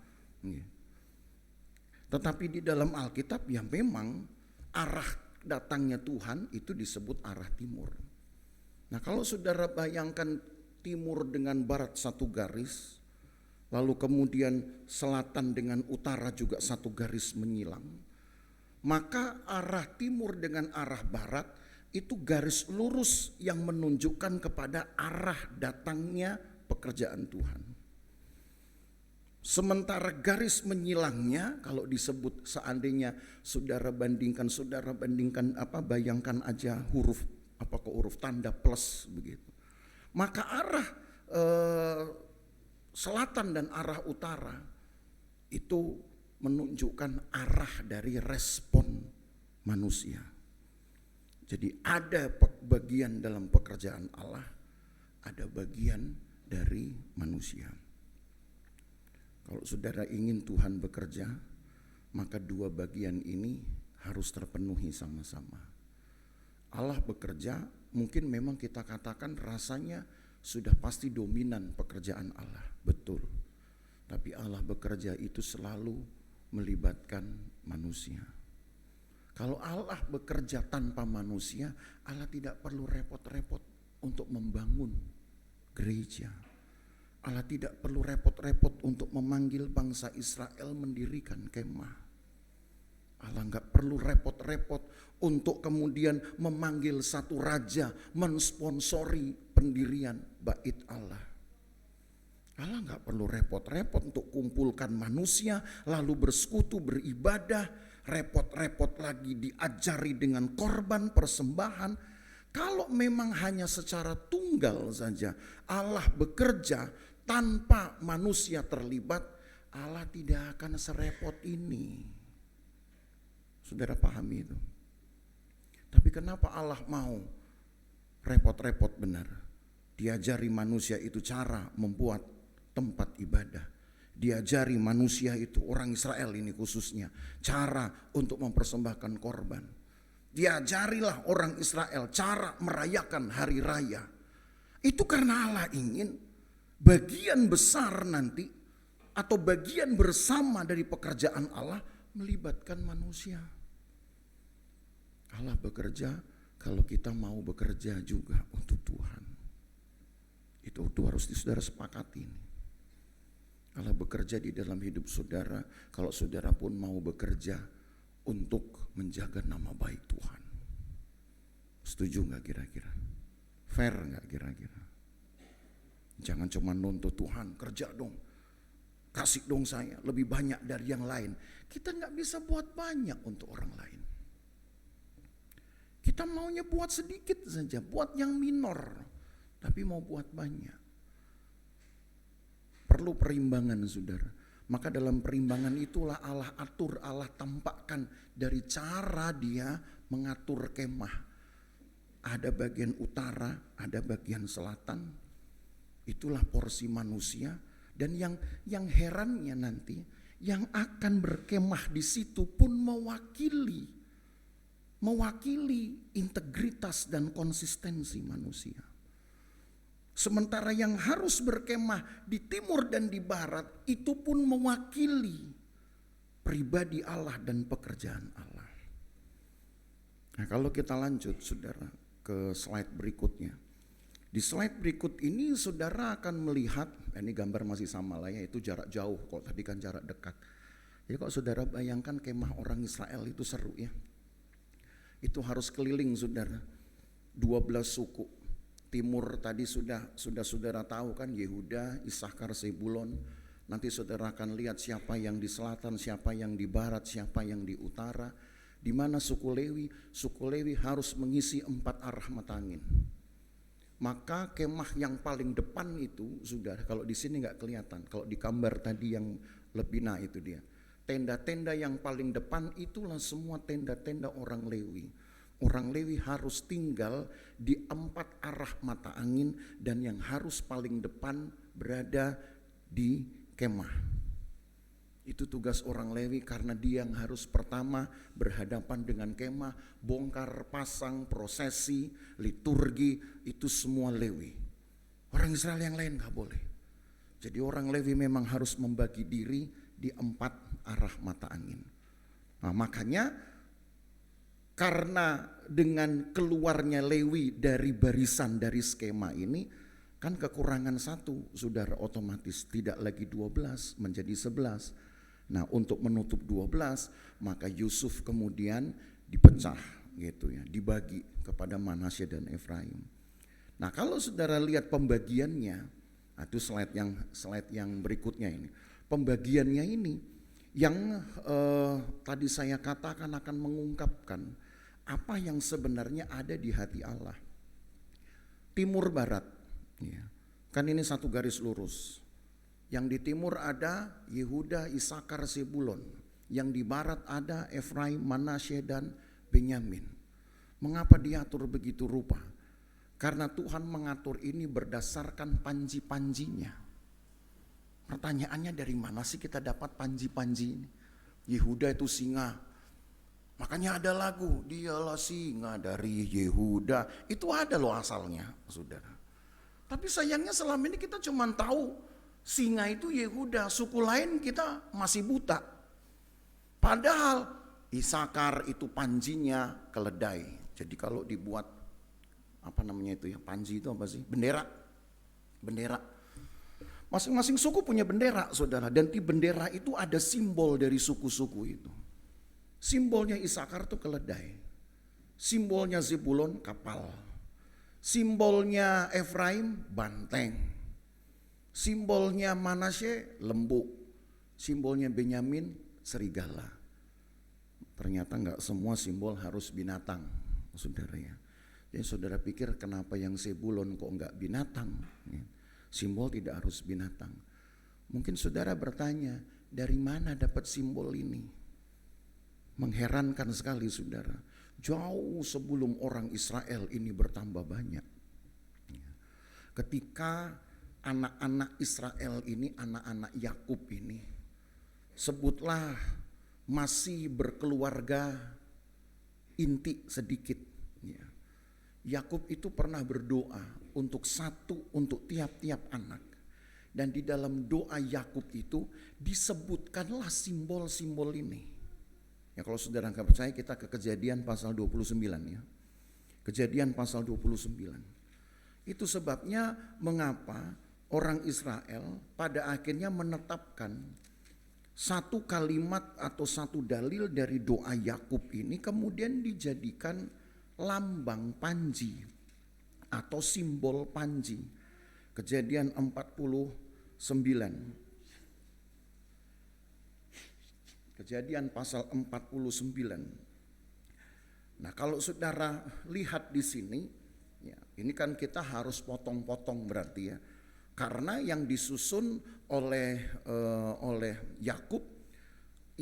Tetapi di dalam Alkitab ya memang arah datangnya Tuhan itu disebut arah timur. Nah, kalau saudara bayangkan timur dengan barat satu garis, lalu kemudian selatan dengan utara juga satu garis menyilang, maka arah timur dengan arah barat itu garis lurus yang menunjukkan kepada arah datangnya pekerjaan Tuhan. Sementara garis menyilangnya, kalau disebut seandainya saudara bandingkan bayangkan aja huruf huruf tanda plus begitu. Maka arah selatan dan arah utara itu menunjukkan arah dari respon manusia. Jadi ada bagian dalam pekerjaan Allah, ada bagian dari manusia. Kalau saudara ingin Tuhan bekerja, maka dua bagian ini harus terpenuhi sama-sama. Allah bekerja, mungkin memang kita katakan rasanya sudah pasti dominan pekerjaan Allah, betul. Tapi Allah bekerja itu selalu melibatkan manusia. Kalau Allah bekerja tanpa manusia, Allah tidak perlu repot-repot untuk membangun gereja. Allah tidak perlu repot-repot untuk memanggil bangsa Israel mendirikan kemah. Allah nggak perlu repot-repot untuk kemudian memanggil satu raja mensponsori pendirian bait Allah. Allah nggak perlu repot-repot untuk kumpulkan manusia lalu bersekutu beribadah, repot-repot lagi diajari dengan korban persembahan. Kalau memang hanya secara tunggal saja Allah bekerja tanpa manusia terlibat, Allah tidak akan serepot ini. Saudara pahami itu. Tapi kenapa Allah mau repot-repot benar? Diajari manusia itu cara membuat tempat ibadah. Diajari manusia itu, orang Israel ini khususnya, cara untuk mempersembahkan korban. Diajarilah orang Israel cara merayakan hari raya. Itu karena Allah ingin bagian besar nanti atau bagian bersama dari pekerjaan Allah melibatkan manusia. Allah bekerja kalau kita mau bekerja juga untuk Tuhan. Itu harus saudara sepakati ini. Allah bekerja di dalam hidup saudara kalau saudara pun mau bekerja untuk menjaga nama baik Tuhan. Setuju gak kira-kira? Fair gak kira-kira? Jangan cuma nuntut Tuhan, kerja dong, kasih dong saya lebih banyak dari yang lain. Kita gak bisa buat banyak untuk orang lain. Kita maunya buat sedikit saja, buat yang minor, tapi mau buat banyak. Perlu perimbangan saudara. Maka dalam perimbangan itulah Allah atur, Allah tampakkan dari cara dia mengatur kemah. Ada bagian utara, ada bagian selatan. Itulah porsi manusia. Dan yang herannya nanti, yang akan berkemah di situ pun mewakili integritas dan konsistensi manusia. Sementara yang harus berkemah di timur dan di barat itu pun mewakili pribadi Allah dan pekerjaan Allah. Nah, kalau kita lanjut saudara ke slide berikutnya. Di slide berikut ini saudara akan melihat, ini gambar masih sama lah ya, itu jarak jauh kok, tadi kan jarak dekat. Jadi kok saudara bayangkan kemah orang Israel itu seru ya. Itu harus keliling saudara, 12 suku. Timur tadi sudah saudara tahu kan, Yehuda, Isakar, Zebulon. Nanti saudara akan lihat siapa yang di selatan, siapa yang di barat, siapa yang di utara. Di mana suku Lewi harus mengisi 4 arah mata angin. Maka kemah yang paling depan itu saudara, kalau di sini nggak kelihatan, kalau di gambar tadi yang lebih nah itu dia. Tenda-tenda yang paling depan itulah semua tenda-tenda orang Lewi. Orang Lewi harus tinggal di 4 arah mata angin dan yang harus paling depan berada di kemah. Itu tugas orang Lewi karena dia yang harus pertama berhadapan dengan kemah, bongkar pasang, prosesi, liturgi, itu semua Lewi. Orang Israel yang lain gak boleh. Jadi orang Lewi memang harus membagi diri di 4 arah mata angin. Nah makanya karena dengan keluarnya Lewi dari barisan dari skema ini, Kan kekurangan satu, saudara, otomatis tidak lagi 12 menjadi 11. Nah, untuk menutup 12, maka Yusuf kemudian dipecah gitu ya, dibagi kepada Manasye dan Efraim. Nah, kalau saudara lihat pembagiannya, itu slide yang berikutnya ini. Pembagiannya ini yang tadi saya katakan akan mengungkapkan apa yang sebenarnya ada di hati Allah. Timur barat, ya. Kan ini satu garis lurus. Yang di timur ada Yehuda, Isakar, Zebulon. Yang di barat ada Efraim, Manasye dan Benyamin. Mengapa diatur begitu rupa? Karena Tuhan mengatur ini berdasarkan panji-panjinya. Pertanyaannya, dari mana sih kita dapat panji-panji ini? Yehuda itu singa. Makanya ada lagu, dialah singa dari Yehuda. Itu ada loh asalnya, saudara. Tapi sayangnya selama ini kita cuma tahu singa itu Yehuda, suku lain kita masih buta. Padahal Isakar itu panjinya keledai. Jadi kalau dibuat apa namanya itu ya, panji itu apa sih? Bendera. Masing-masing suku punya bendera, saudara. Dan di bendera itu ada simbol dari suku-suku itu. Simbolnya Isakar itu keledai. Simbolnya Zebulon kapal. Simbolnya Efraim banteng. Simbolnya Manasye lembu. Simbolnya Benyamin serigala. Ternyata enggak semua simbol harus binatang, saudara ya. Jadi saudara pikir kenapa yang Zebulon kok enggak binatang? Simbol tidak harus binatang. Mungkin saudara bertanya, dari mana dapat simbol ini? Mengherankan sekali, saudara. Jauh sebelum orang Israel ini bertambah banyak. Ketika anak-anak Israel ini, anak-anak Yakub ini, sebutlah masih berkeluarga inti sedikit. Yakub itu pernah berdoa untuk tiap-tiap anak. Dan di dalam doa Yakub itu disebutkanlah simbol-simbol ini. Ya, kalau saudara nggak percaya, kita ke Kejadian pasal 29 ya. Kejadian pasal 29. Itu sebabnya mengapa orang Israel pada akhirnya menetapkan satu kalimat atau satu dalil dari doa Yakub ini kemudian dijadikan lambang panji atau simbol panji. Kejadian 49. Kejadian pasal 49. Nah, kalau saudara lihat di sini, ya, ini kan kita harus potong-potong berarti ya. Karena yang disusun oleh Yakub,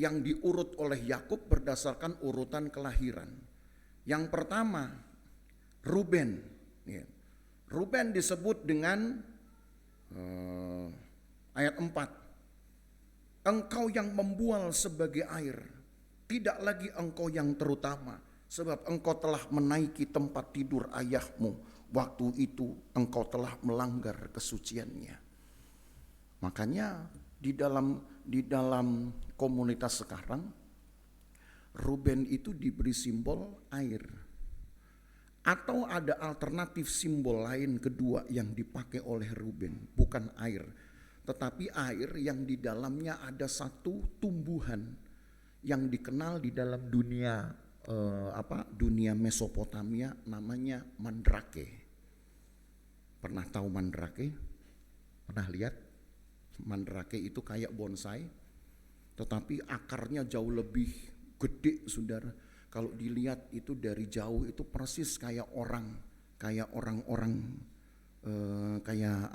yang diurut oleh Yakub berdasarkan urutan kelahiran. Yang pertama, Ruben. Ya. Ruben disebut dengan ayat 4. Engkau yang membual sebagai air, tidak lagi engkau yang terutama, sebab engkau telah menaiki tempat tidur ayahmu. Waktu itu engkau telah melanggar kesuciannya. Makanya di dalam komunitas sekarang, Ruben itu diberi simbol air. Atau ada alternatif simbol lain kedua yang dipakai oleh Ruben, bukan air, tetapi air yang di dalamnya ada satu tumbuhan yang dikenal di dalam dunia dunia Mesopotamia, namanya mandrake. Pernah tahu mandrake? Pernah lihat? Mandrake itu kayak bonsai, tetapi akarnya jauh lebih gede, saudara. Kalau dilihat itu dari jauh itu persis kayak orang-orang kayak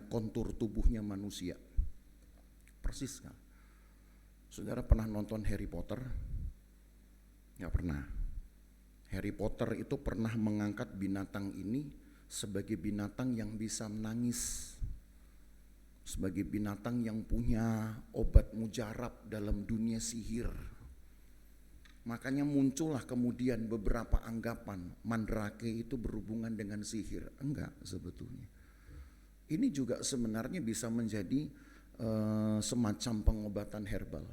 kontur tubuhnya manusia. Persis kan? Saudara pernah nonton Harry Potter? Nggak pernah. Harry Potter itu pernah mengangkat binatang ini sebagai binatang yang bisa menangis, sebagai binatang yang punya obat mujarab dalam dunia sihir. Makanya muncullah kemudian beberapa anggapan mandrake itu berhubungan dengan sihir. Enggak, sebetulnya. Ini juga sebenarnya bisa menjadi semacam pengobatan herbal.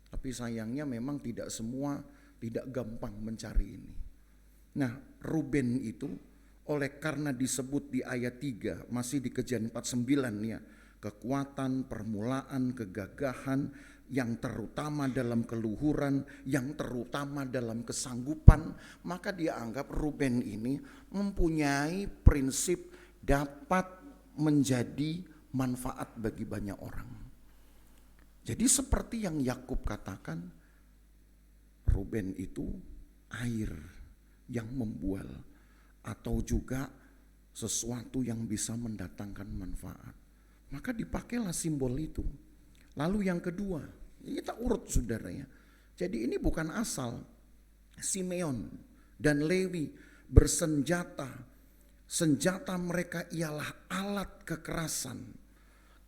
Tapi sayangnya memang tidak gampang mencari ini. Nah, Ruben itu oleh karena disebut di ayat 3, masih di Kejadian 49 ya, kekuatan, permulaan, kegagahan, yang terutama dalam keluhuran, yang terutama dalam kesanggupan, maka dia anggap Ruben ini mempunyai prinsip dapat menjadi manfaat bagi banyak orang. Jadi seperti yang Yakub katakan, Ruben itu air yang membual atau juga sesuatu yang bisa mendatangkan manfaat. Maka dipakailah simbol itu. Lalu yang kedua, kita urut saudara ya. Jadi ini bukan asal. Simeon dan Lewi bersenjata. Senjata mereka ialah alat kekerasan.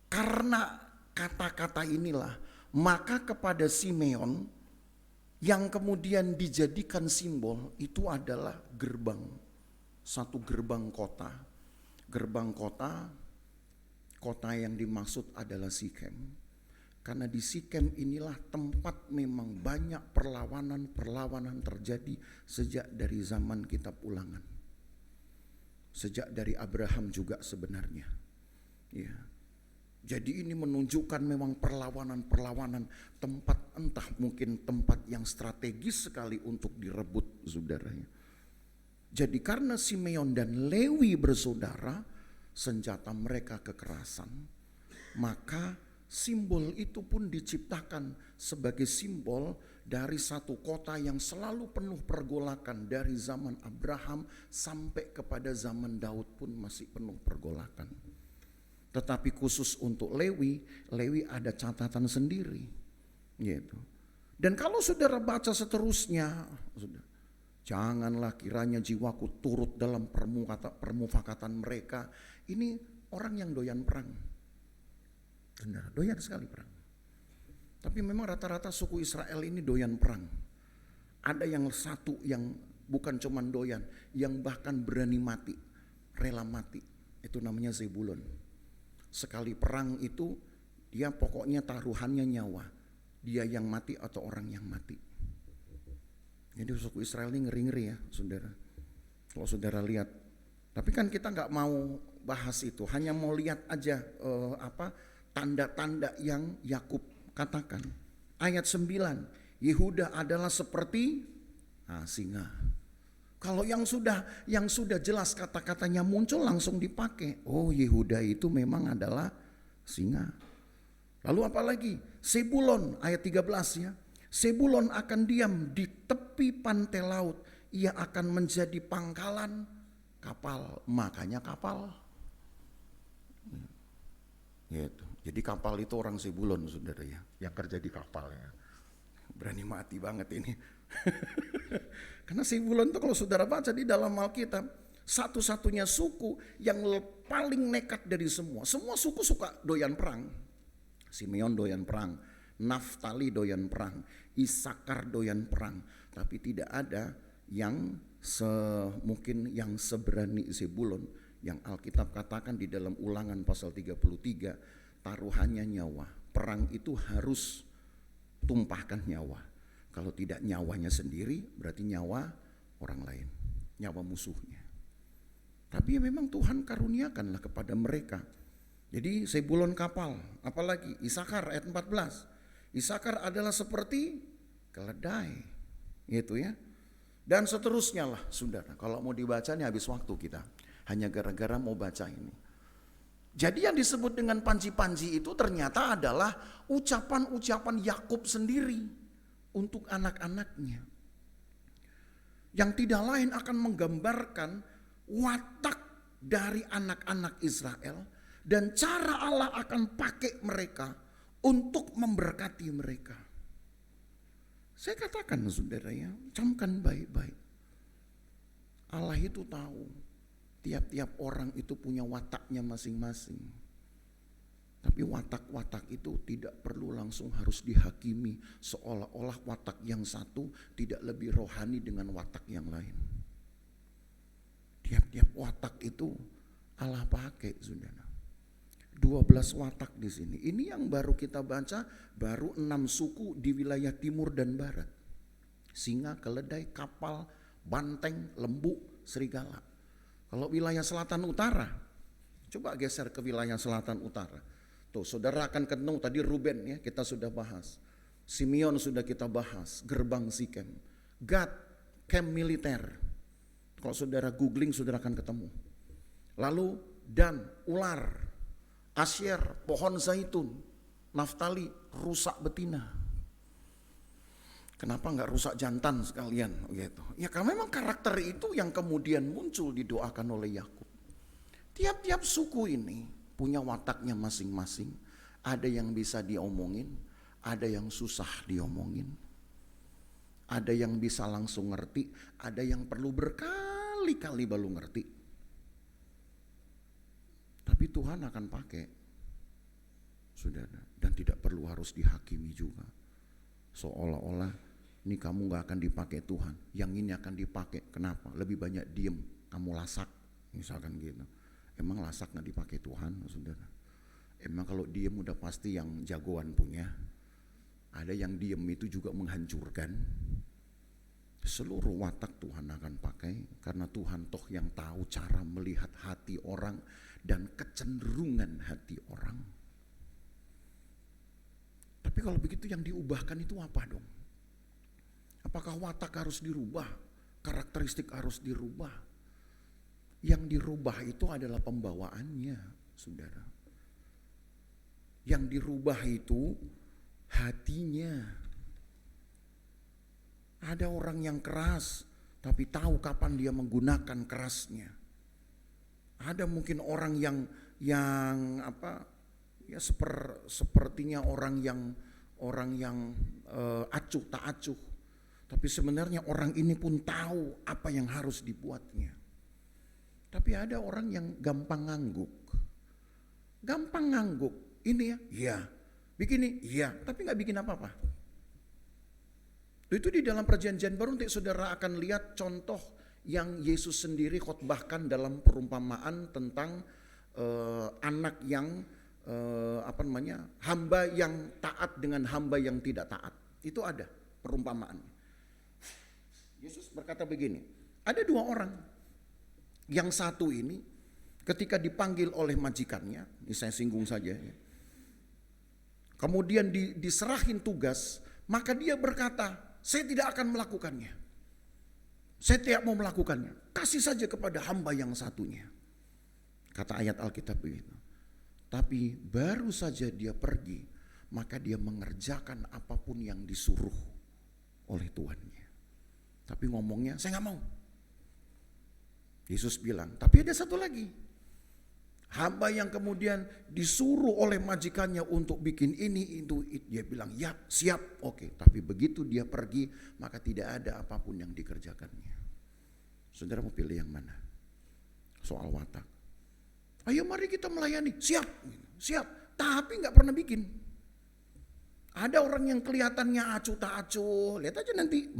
Karena kata-kata inilah, maka kepada Simeon yang kemudian dijadikan simbol itu adalah gerbang. Satu gerbang kota. Gerbang kota yang dimaksud adalah Sikem. Karena di Sikem inilah tempat memang banyak perlawanan terjadi sejak dari zaman kitab Ulangan. Sejak dari Abraham juga sebenarnya. Ya. Jadi ini menunjukkan memang perlawanan tempat, entah mungkin tempat yang strategis sekali untuk direbut saudaranya. Jadi karena Simeon dan Lewi bersaudara, senjata mereka kekerasan, maka simbol itu pun diciptakan sebagai simbol dari satu kota yang selalu penuh pergolakan dari zaman Abraham sampai kepada zaman Daud pun masih penuh pergolakan. Tetapi khusus untuk Lewi ada catatan sendiri, gitu. Dan kalau saudara baca seterusnya, janganlah kiranya jiwaku turut dalam permufakatan mereka. Ini orang yang doyan perang. Saudara, doyan sekali perang. Tapi memang rata-rata suku Israel ini doyan perang. Ada yang satu yang bukan cuman doyan, yang bahkan berani mati, rela mati. Itu namanya Zebulon. Sekali perang itu dia pokoknya taruhannya nyawa. Dia yang mati atau orang yang mati. Jadi suku Israel ini ngeri-ngeri ya saudara. Kalau saudara lihat. Tapi kan kita gak mau bahas itu. Hanya mau lihat aja tanda-tanda yang Yakub katakan. Ayat 9. Yehuda adalah seperti singa. Kalau yang sudah jelas kata-katanya muncul langsung dipakai. Oh, Yehuda itu memang adalah singa. Lalu apa lagi? Sebulon ayat 13 ya. Sebulon akan diam di tepi pantai laut. Ia akan menjadi pangkalan kapal. Makanya kapal. Gitu. Jadi kapal itu orang Sebulon saudara ya. Yang kerja di kapal ya. Berani mati banget ini. Karena Sebulon itu kalau saudara baca di dalam Alkitab, satu-satunya suku yang paling nekat dari semua. Semua suku suka doyan perang. Simeon doyan perang, Naftali doyan perang, Isakar doyan perang. Tapi tidak ada yang mungkin yang seberani Sebulon. Yang Alkitab katakan di dalam Ulangan pasal 33, taruhannya nyawa. Perang itu harus tumpahkan nyawa. Kalau tidak nyawanya sendiri berarti nyawa orang lain, nyawa musuhnya. Tapi ya memang Tuhan karuniakanlah kepada mereka. Jadi Sebulon kapal, apalagi Isakar ayat 14. Isakar adalah seperti keledai, gitu ya. Dan seterusnya lah saudara. Kalau mau dibacanya habis waktu kita. Hanya gara-gara mau baca ini. Jadi yang disebut dengan panji-panji itu ternyata adalah ucapan-ucapan Yakub sendiri untuk anak-anaknya. Yang tidak lain akan menggambarkan watak dari anak-anak Israel dan cara Allah akan pakai mereka untuk memberkati mereka. Saya katakan saudara ya, camkan baik-baik. Allah itu tahu tiap-tiap orang itu punya wataknya masing-masing. Tapi watak-watak itu tidak perlu langsung harus dihakimi seolah-olah watak yang satu tidak lebih rohani dengan watak yang lain. Tiap-tiap watak itu Allah pakai saudara. 12 watak di sini. Ini yang baru kita baca, baru 6 suku di wilayah timur dan barat. Singa, keledai, kapal, banteng, lembu, serigala. Kalau wilayah selatan utara, coba geser ke wilayah selatan utara. Tuh saudara akan ketemu tadi Ruben ya, kita sudah bahas. Simeon sudah kita bahas, gerbang Sikem. Gad, camp militer. Kalau saudara googling saudara akan ketemu. Lalu Dan, ular. Asyer, pohon zaitun. Naftali, rusak betina. Kenapa nggak rusak jantan sekalian gitu? Ya karena memang karakter itu yang kemudian muncul didoakan oleh Yakub. Tiap-tiap suku ini punya wataknya masing-masing. Ada yang bisa diomongin, ada yang susah diomongin. Ada yang bisa langsung ngerti, ada yang perlu berkali-kali baru ngerti. Tapi Tuhan akan pakai, saudara, dan tidak perlu harus dihakimi juga. Seolah-olah ini kamu gak akan dipakai Tuhan, yang ini akan dipakai. Kenapa? Lebih banyak diem, kamu lasak, misalkan gitu. Emang lasak gak dipakai Tuhan, saudara? Emang kalau diem udah pasti yang jagoan punya. Ada yang diem itu juga menghancurkan. Seluruh watak Tuhan akan pakai, karena Tuhan toh yang tahu cara melihat hati orang dan kecenderungan hati orang. Tapi kalau begitu yang diubahkan itu apa dong? Apakah watak harus dirubah? Karakteristik harus dirubah? Yang dirubah itu adalah pembawaannya, saudara. Yang dirubah itu hatinya. Ada orang yang keras, tapi tahu kapan dia menggunakan kerasnya. Ada mungkin orang yang sepertinya orang yang acuh tak acuh. Tapi sebenarnya orang ini pun tahu apa yang harus dibuatnya. Tapi ada orang yang gampang ngangguk. Gampang ngangguk. Ini ya, iya. Begini, iya. Tapi gak bikin apa-apa. Itu di dalam perjanjian baru nanti saudara akan lihat contoh yang Yesus sendiri khotbahkan dalam perumpamaan tentang anak yang hamba yang taat dengan hamba yang tidak taat. Itu ada perumpamaan. Yesus berkata begini, ada dua orang. Yang satu ini ketika dipanggil oleh majikannya, ini saya singgung saja ya. Kemudian diserahin tugas, maka dia berkata, saya tidak akan melakukannya. Saya tidak mau melakukannya. Kasih saja kepada hamba yang satunya. Kata ayat Alkitab begitu. Tapi baru saja dia pergi, maka dia mengerjakan apapun yang disuruh oleh tuannya. Tapi ngomongnya, saya gak mau. Yesus bilang, tapi ada satu lagi. Hamba yang kemudian disuruh oleh majikannya untuk bikin ini, itu. Dia bilang, ya siap, oke. Tapi begitu dia pergi, maka tidak ada apapun yang dikerjakannya. Saudara mau pilih yang mana? Soal watak. Ayo mari kita melayani, siap. Siap, tapi gak pernah bikin. Ada orang yang kelihatannya acuh tak acuh, lihat aja nanti.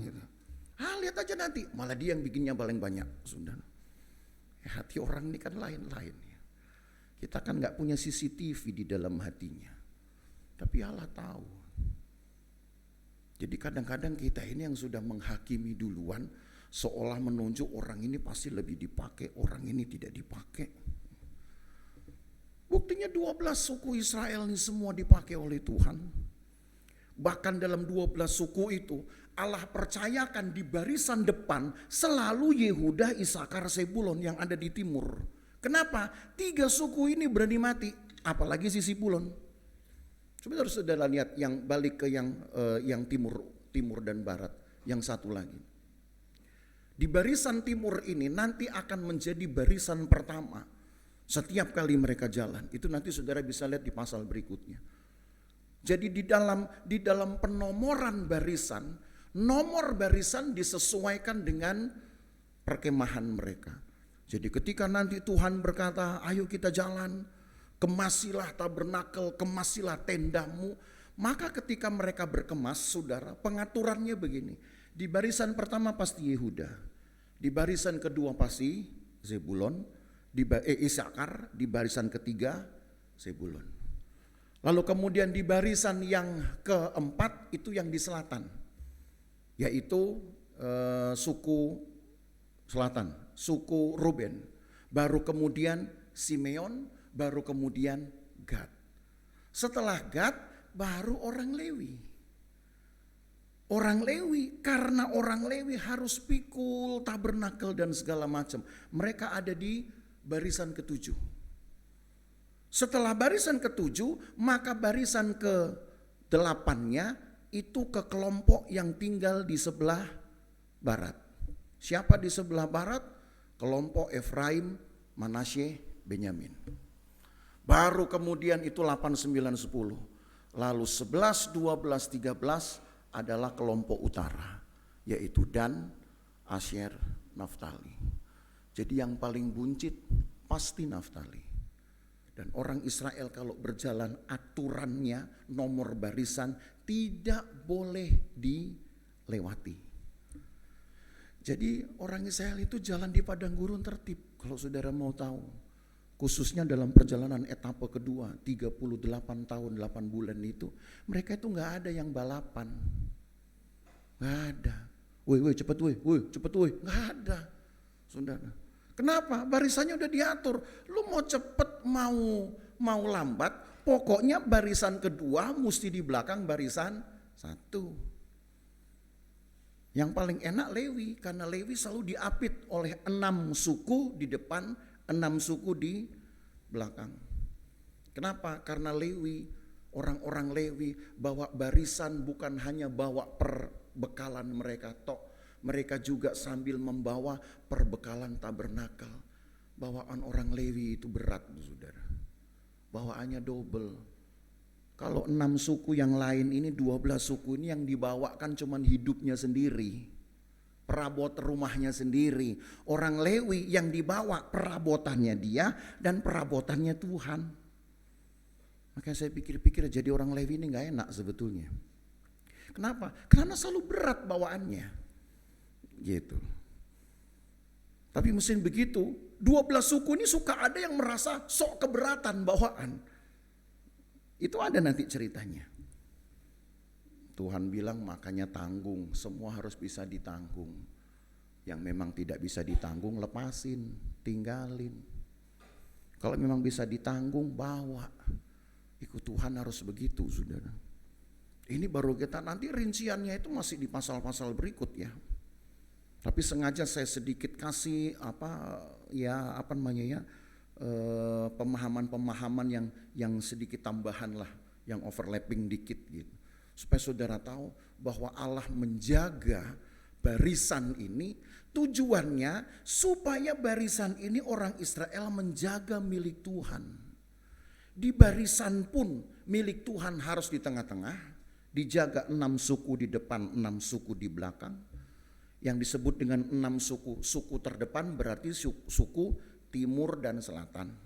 Lihat aja nanti, malah dia yang bikinnya paling banyak. Saudara. Hati orang ini kan lain-lain. Kita kan gak punya CCTV di dalam hatinya. Tapi Allah tahu. Jadi kadang-kadang kita ini yang sudah menghakimi duluan, seolah menunjuk orang ini pasti lebih dipakai, orang ini tidak dipakai. Buktinya 12 suku Israel ini semua dipakai oleh Tuhan. Bahkan dalam 12 suku itu Allah percayakan di barisan depan selalu Yehuda, Isakar, Zebulon yang ada di timur. Kenapa? 3 suku ini berani mati, apalagi si Zebulon. Coba harus saudara lihat yang balik ke yang timur dan barat, yang satu lagi. Di barisan timur ini nanti akan menjadi barisan pertama. Setiap kali mereka jalan, itu nanti saudara bisa lihat di pasal berikutnya. Jadi di dalam penomoran barisan, nomor barisan disesuaikan dengan perkemahan mereka. Jadi ketika nanti Tuhan berkata, ayo kita jalan, kemasilah tabernakel, kemasilah tendamu. Maka ketika mereka berkemas, saudara, pengaturannya begini. Di barisan pertama pasti Yehuda, di barisan kedua pasti Zebulon, Isakar, di barisan ketiga Zebulon. Lalu kemudian di barisan yang keempat itu yang di selatan, yaitu suku selatan, suku Ruben. baru kemudian Simeon, baru kemudian Gad. Setelah Gad, baru orang Lewi. Orang Lewi, karena orang Lewi harus pikul, tabernakel dan segala macam. Mereka ada di barisan ketujuh. Setelah barisan ketujuh, maka barisan ke-8-nya itu ke kelompok yang tinggal di sebelah barat. Siapa di sebelah barat? Kelompok Efraim, Manasye, Benyamin. Baru kemudian itu 8, 9, 10. Lalu 11, 12, 13 adalah kelompok utara, yaitu Dan, Asyer, Naftali. Jadi yang paling buncit pasti Naftali. Dan orang Israel kalau berjalan aturannya nomor barisan tidak boleh dilewati. Jadi orang Israel itu jalan di padang gurun tertib, kalau saudara mau tahu. Khususnya dalam perjalanan etapa kedua, 38 tahun 8 bulan itu, mereka itu gak ada yang balapan. Gak ada. Woi cepet woi, gak ada. Saudara. Kenapa? Barisannya udah diatur. Lu mau cepet mau lambat, pokoknya barisan kedua mesti di belakang barisan satu. Yang paling enak Lewi, karena Lewi selalu diapit oleh 6 suku di depan, 6 suku di belakang. Kenapa? Karena Lewi, orang-orang Lewi bawa barisan bukan hanya bawa perbekalan mereka tok, mereka juga sambil membawa perbekalan tabernakel. Bawaan orang Lewi itu berat, saudara. Bawaannya double. Kalau 6 suku yang lain ini, 12 suku ini yang dibawakan cuman hidupnya sendiri. Perabot rumahnya sendiri. Orang Lewi yang dibawa perabotannya dia dan perabotannya Tuhan. Makanya saya pikir-pikir jadi orang Lewi ini gak enak sebetulnya. Kenapa? Karena selalu berat bawaannya. Gitu. Tapi mesin begitu, 12 suku ini suka ada yang merasa sok keberatan bawaan. Itu ada nanti ceritanya. Tuhan bilang makanya tanggung, semua harus bisa ditanggung. Yang memang tidak bisa ditanggung lepasin, tinggalin. Kalau memang bisa ditanggung bawa. Ikut Tuhan harus begitu, saudara. Ini baru kita nanti rinciannya itu masih di pasal-pasal berikut ya. Tapi sengaja saya sedikit kasih pemahaman-pemahaman yang sedikit tambahan lah, yang overlapping dikit gitu. Supaya saudara tahu bahwa Allah menjaga barisan ini, tujuannya supaya barisan ini orang Israel menjaga milik Tuhan. Di barisan pun milik Tuhan harus di tengah-tengah, dijaga 6 suku di depan, 6 suku di belakang. Yang disebut dengan 6 suku, suku terdepan berarti suku timur dan selatan.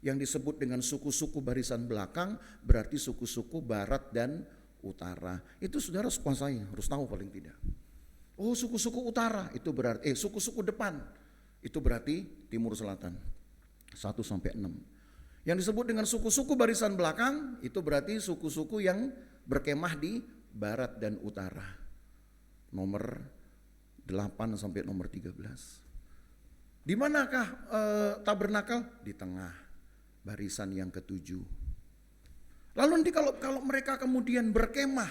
Yang disebut dengan suku-suku barisan belakang berarti suku-suku barat dan utara. Itu saudara harus kuasai, harus tahu paling tidak. Oh, suku-suku utara itu berarti suku-suku depan itu berarti timur selatan 1 sampai 6. Yang disebut dengan suku-suku barisan belakang itu berarti suku-suku yang berkemah di barat dan utara. Nomor 8 sampai nomor 13. Di manakah tabernakel? Di tengah barisan yang ke-7. Lalu nanti kalau mereka kemudian berkemah,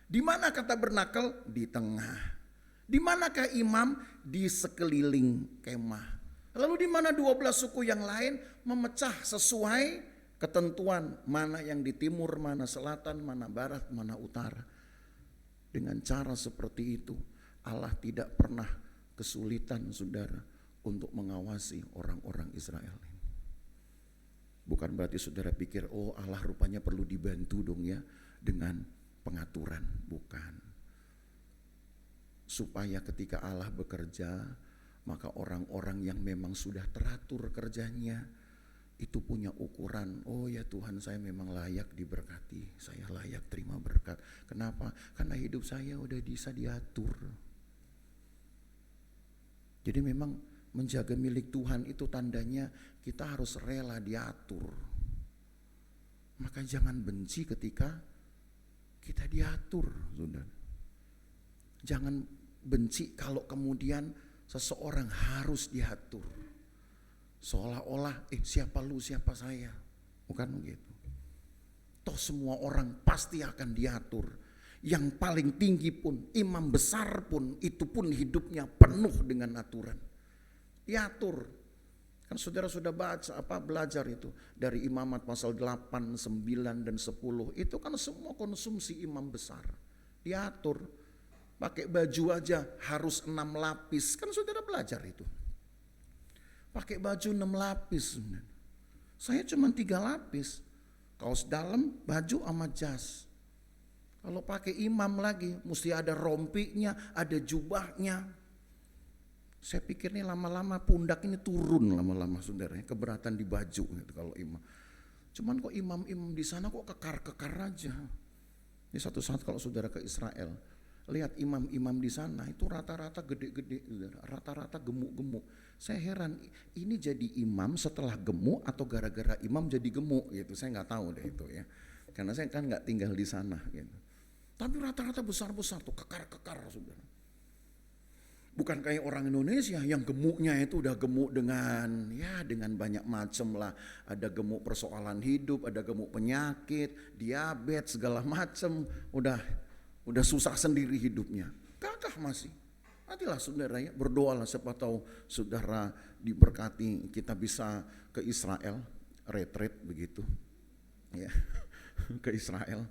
di manakah tabernakel? Di tengah. Di manakah imam? Di sekeliling kemah. Lalu di mana 12 suku yang lain memecah sesuai ketentuan, mana yang di timur, mana selatan, mana barat, mana utara. Dengan cara seperti itu Allah tidak pernah kesulitan, saudara, untuk mengawasi orang-orang Israel ini. Bukan berarti saudara pikir, oh Allah rupanya perlu dibantu dong ya dengan pengaturan. Bukan. Supaya ketika Allah bekerja, maka orang-orang yang memang sudah teratur kerjanya, itu punya ukuran, oh ya Tuhan saya memang layak diberkati, saya layak terima berkat. Kenapa? Karena hidup saya udah bisa diatur. Jadi memang menjaga milik Tuhan itu tandanya kita harus rela diatur. Maka jangan benci ketika kita diatur, saudara. Jangan benci kalau kemudian seseorang harus diatur. Seolah-olah siapa lu siapa saya. Bukan begitu. Toh semua orang pasti akan diatur. Yang paling tinggi pun, imam besar pun, itu pun hidupnya penuh dengan aturan. Diatur. Kan saudara sudah belajar itu dari Imamat pasal 8, 9 dan 10. Itu kan semua konsumsi imam besar. Diatur. Pakai baju aja harus 6 lapis. Kan saudara belajar itu. Pakai baju 6 lapis. Saya cuma 3 lapis. Kaos dalam, baju sama jas. Kalau pakai imam lagi, mesti ada rompinya, ada jubahnya. Saya pikir nih lama-lama pundak ini turun lama-lama saudara, keberatan di baju gitu kalau imam. Cuman kok imam-imam di sana kok kekar-kekar aja. Ini satu saat kalau saudara ke Israel, lihat imam-imam di sana itu rata-rata gede-gede, rata-rata gemuk-gemuk. Saya heran, ini jadi imam setelah gemuk atau gara-gara imam jadi gemuk gitu. Saya nggak tahu deh itu ya, karena saya kan nggak tinggal di sana gitu. Tapi rata-rata besar-besar tuh, kekar-kekar saudara. Bukan kayak orang Indonesia yang gemuknya itu udah gemuk dengan banyak macam lah. Ada gemuk persoalan hidup, ada gemuk penyakit, diabetes segala macam. Udah susah sendiri hidupnya. Gagah masih. Nantilah saudara ya, berdoalah siapa tahu saudara diberkati kita bisa ke Israel, retreat begitu. Ya, ke Israel.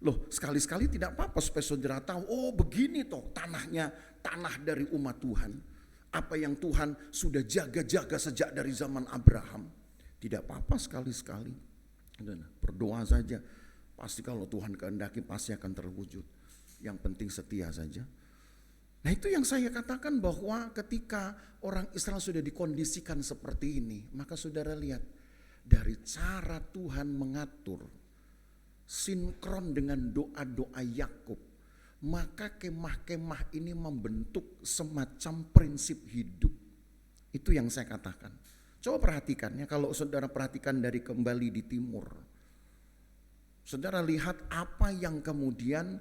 Loh, sekali-sekali tidak apa-apa supaya saudara tahu, oh begini toh tanahnya, tanah dari umat Tuhan. Apa yang Tuhan sudah jaga-jaga sejak dari zaman Abraham. Tidak apa-apa sekali-sekali. Berdoa saja, pasti kalau Tuhan kehendaki pasti akan terwujud. Yang penting setia saja. Nah itu yang saya katakan bahwa ketika orang Israel sudah dikondisikan seperti ini, maka saudara lihat dari cara Tuhan mengatur, sinkron dengan doa-doa Yakub, maka kemah-kemah ini membentuk semacam prinsip hidup. Itu yang saya katakan. Coba perhatikan ya, kalau saudara perhatikan dari kembali di timur, saudara lihat apa yang kemudian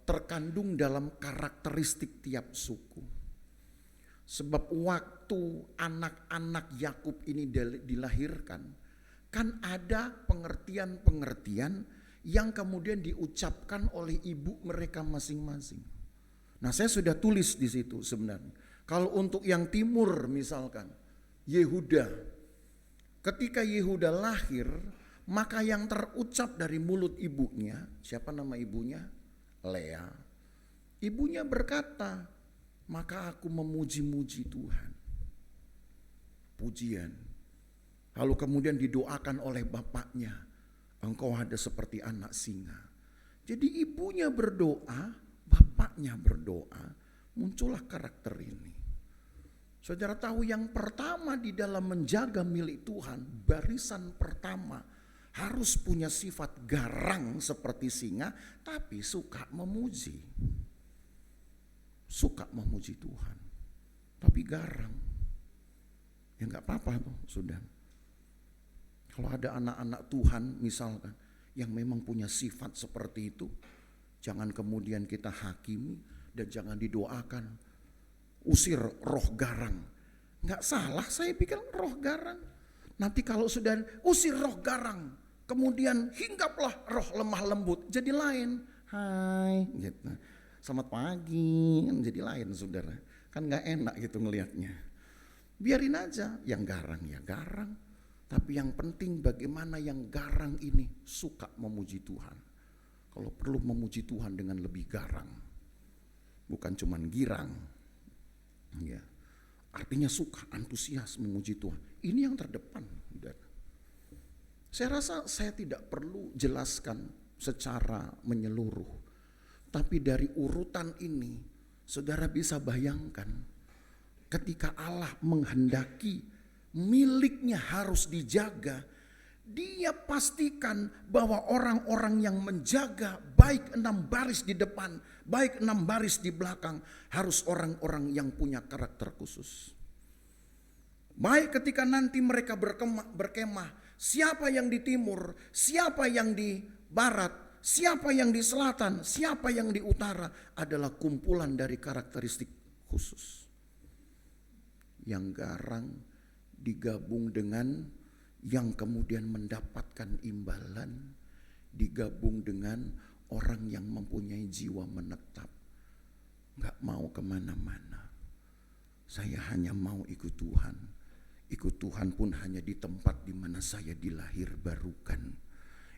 terkandung dalam karakteristik tiap suku. Sebab waktu anak-anak Yakub ini dilahirkan, kan ada pengertian-pengertian yang kemudian diucapkan oleh ibu mereka masing-masing. Nah, saya sudah tulis di situ sebenarnya. Kalau untuk yang timur misalkan, Yehuda. Ketika Yehuda lahir, maka yang terucap dari mulut ibunya, siapa nama ibunya? Lea. Ibunya berkata, maka aku memuji-muji Tuhan. Pujian. Lalu kemudian didoakan oleh bapaknya, engkau ada seperti anak singa. Jadi ibunya berdoa, bapaknya berdoa, muncullah karakter ini. Saudara tahu yang pertama di dalam menjaga milik Tuhan, barisan pertama harus punya sifat garang seperti singa, tapi suka memuji. Suka memuji Tuhan, tapi garang. Ya enggak apa-apa tuh, sudah. Kalau ada anak-anak Tuhan misalkan yang memang punya sifat seperti itu, jangan kemudian kita hakimi dan jangan didoakan. Usir roh garang. Enggak salah, saya pikir roh garang. Nanti kalau sudah usir roh garang, kemudian hinggaplah roh lemah lembut, jadi lain. Hai, gitu. Selamat pagi, kan jadi lain saudara. Kan enggak enak gitu ngelihatnya. Biarin aja, yang garang ya garang. Tapi yang penting bagaimana yang garang ini suka memuji Tuhan. Kalau perlu memuji Tuhan dengan lebih garang. Bukan cuman girang. Ya. Artinya suka, antusias memuji Tuhan. Ini yang terdepan. Saya rasa saya tidak perlu jelaskan secara menyeluruh. Tapi dari urutan ini, saudara bisa bayangkan ketika Allah menghendaki miliknya harus dijaga, dia pastikan bahwa orang-orang yang menjaga baik 6 baris di depan, baik 6 baris di belakang harus orang-orang yang punya karakter khusus. Baik ketika nanti mereka berkemah, siapa yang di timur, siapa yang di barat, siapa yang di selatan, siapa yang di utara adalah kumpulan dari karakteristik khusus. Yang garang, digabung dengan yang kemudian mendapatkan imbalan, digabung dengan orang yang mempunyai jiwa menetap. Gak mau kemana-mana. Saya hanya mau ikut Tuhan. Ikut Tuhan pun hanya di tempat di mana saya dilahir barukan.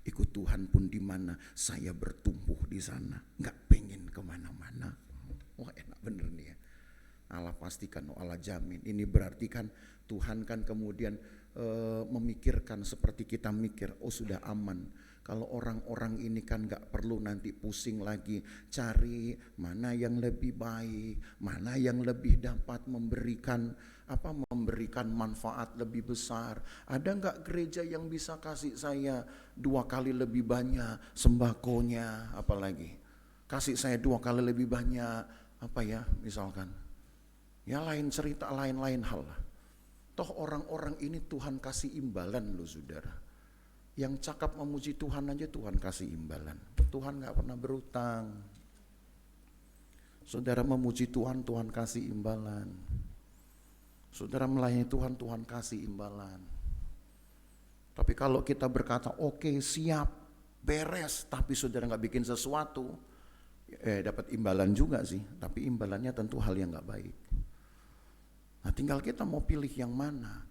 Ikut Tuhan pun di mana saya bertumbuh di sana. Gak pengen kemana-mana. Wah enak bener nih ya. Allah pastikan, Allah jamin. Ini berarti kan Tuhan kan kemudian memikirkan seperti kita mikir, oh sudah aman. Kalau orang-orang ini kan gak perlu nanti pusing lagi cari mana yang lebih baik, mana yang lebih dapat memberikan manfaat lebih besar. Ada gak gereja yang bisa kasih saya 2 kali lebih banyak sembakonya, apalagi kasih saya 2 kali lebih banyak misalkan. Ya lain cerita, lain hal lah. Toh orang-orang ini Tuhan kasih imbalan loh saudara. Yang cakap memuji Tuhan aja Tuhan kasih imbalan. Tuhan gak pernah berutang. Saudara memuji Tuhan, Tuhan kasih imbalan. Saudara melayani Tuhan, Tuhan kasih imbalan. Tapi kalau kita berkata oke, siap, beres, tapi saudara gak bikin sesuatu, dapat imbalan juga sih. Tapi imbalannya tentu hal yang gak baik. Nah tinggal kita mau pilih yang mana.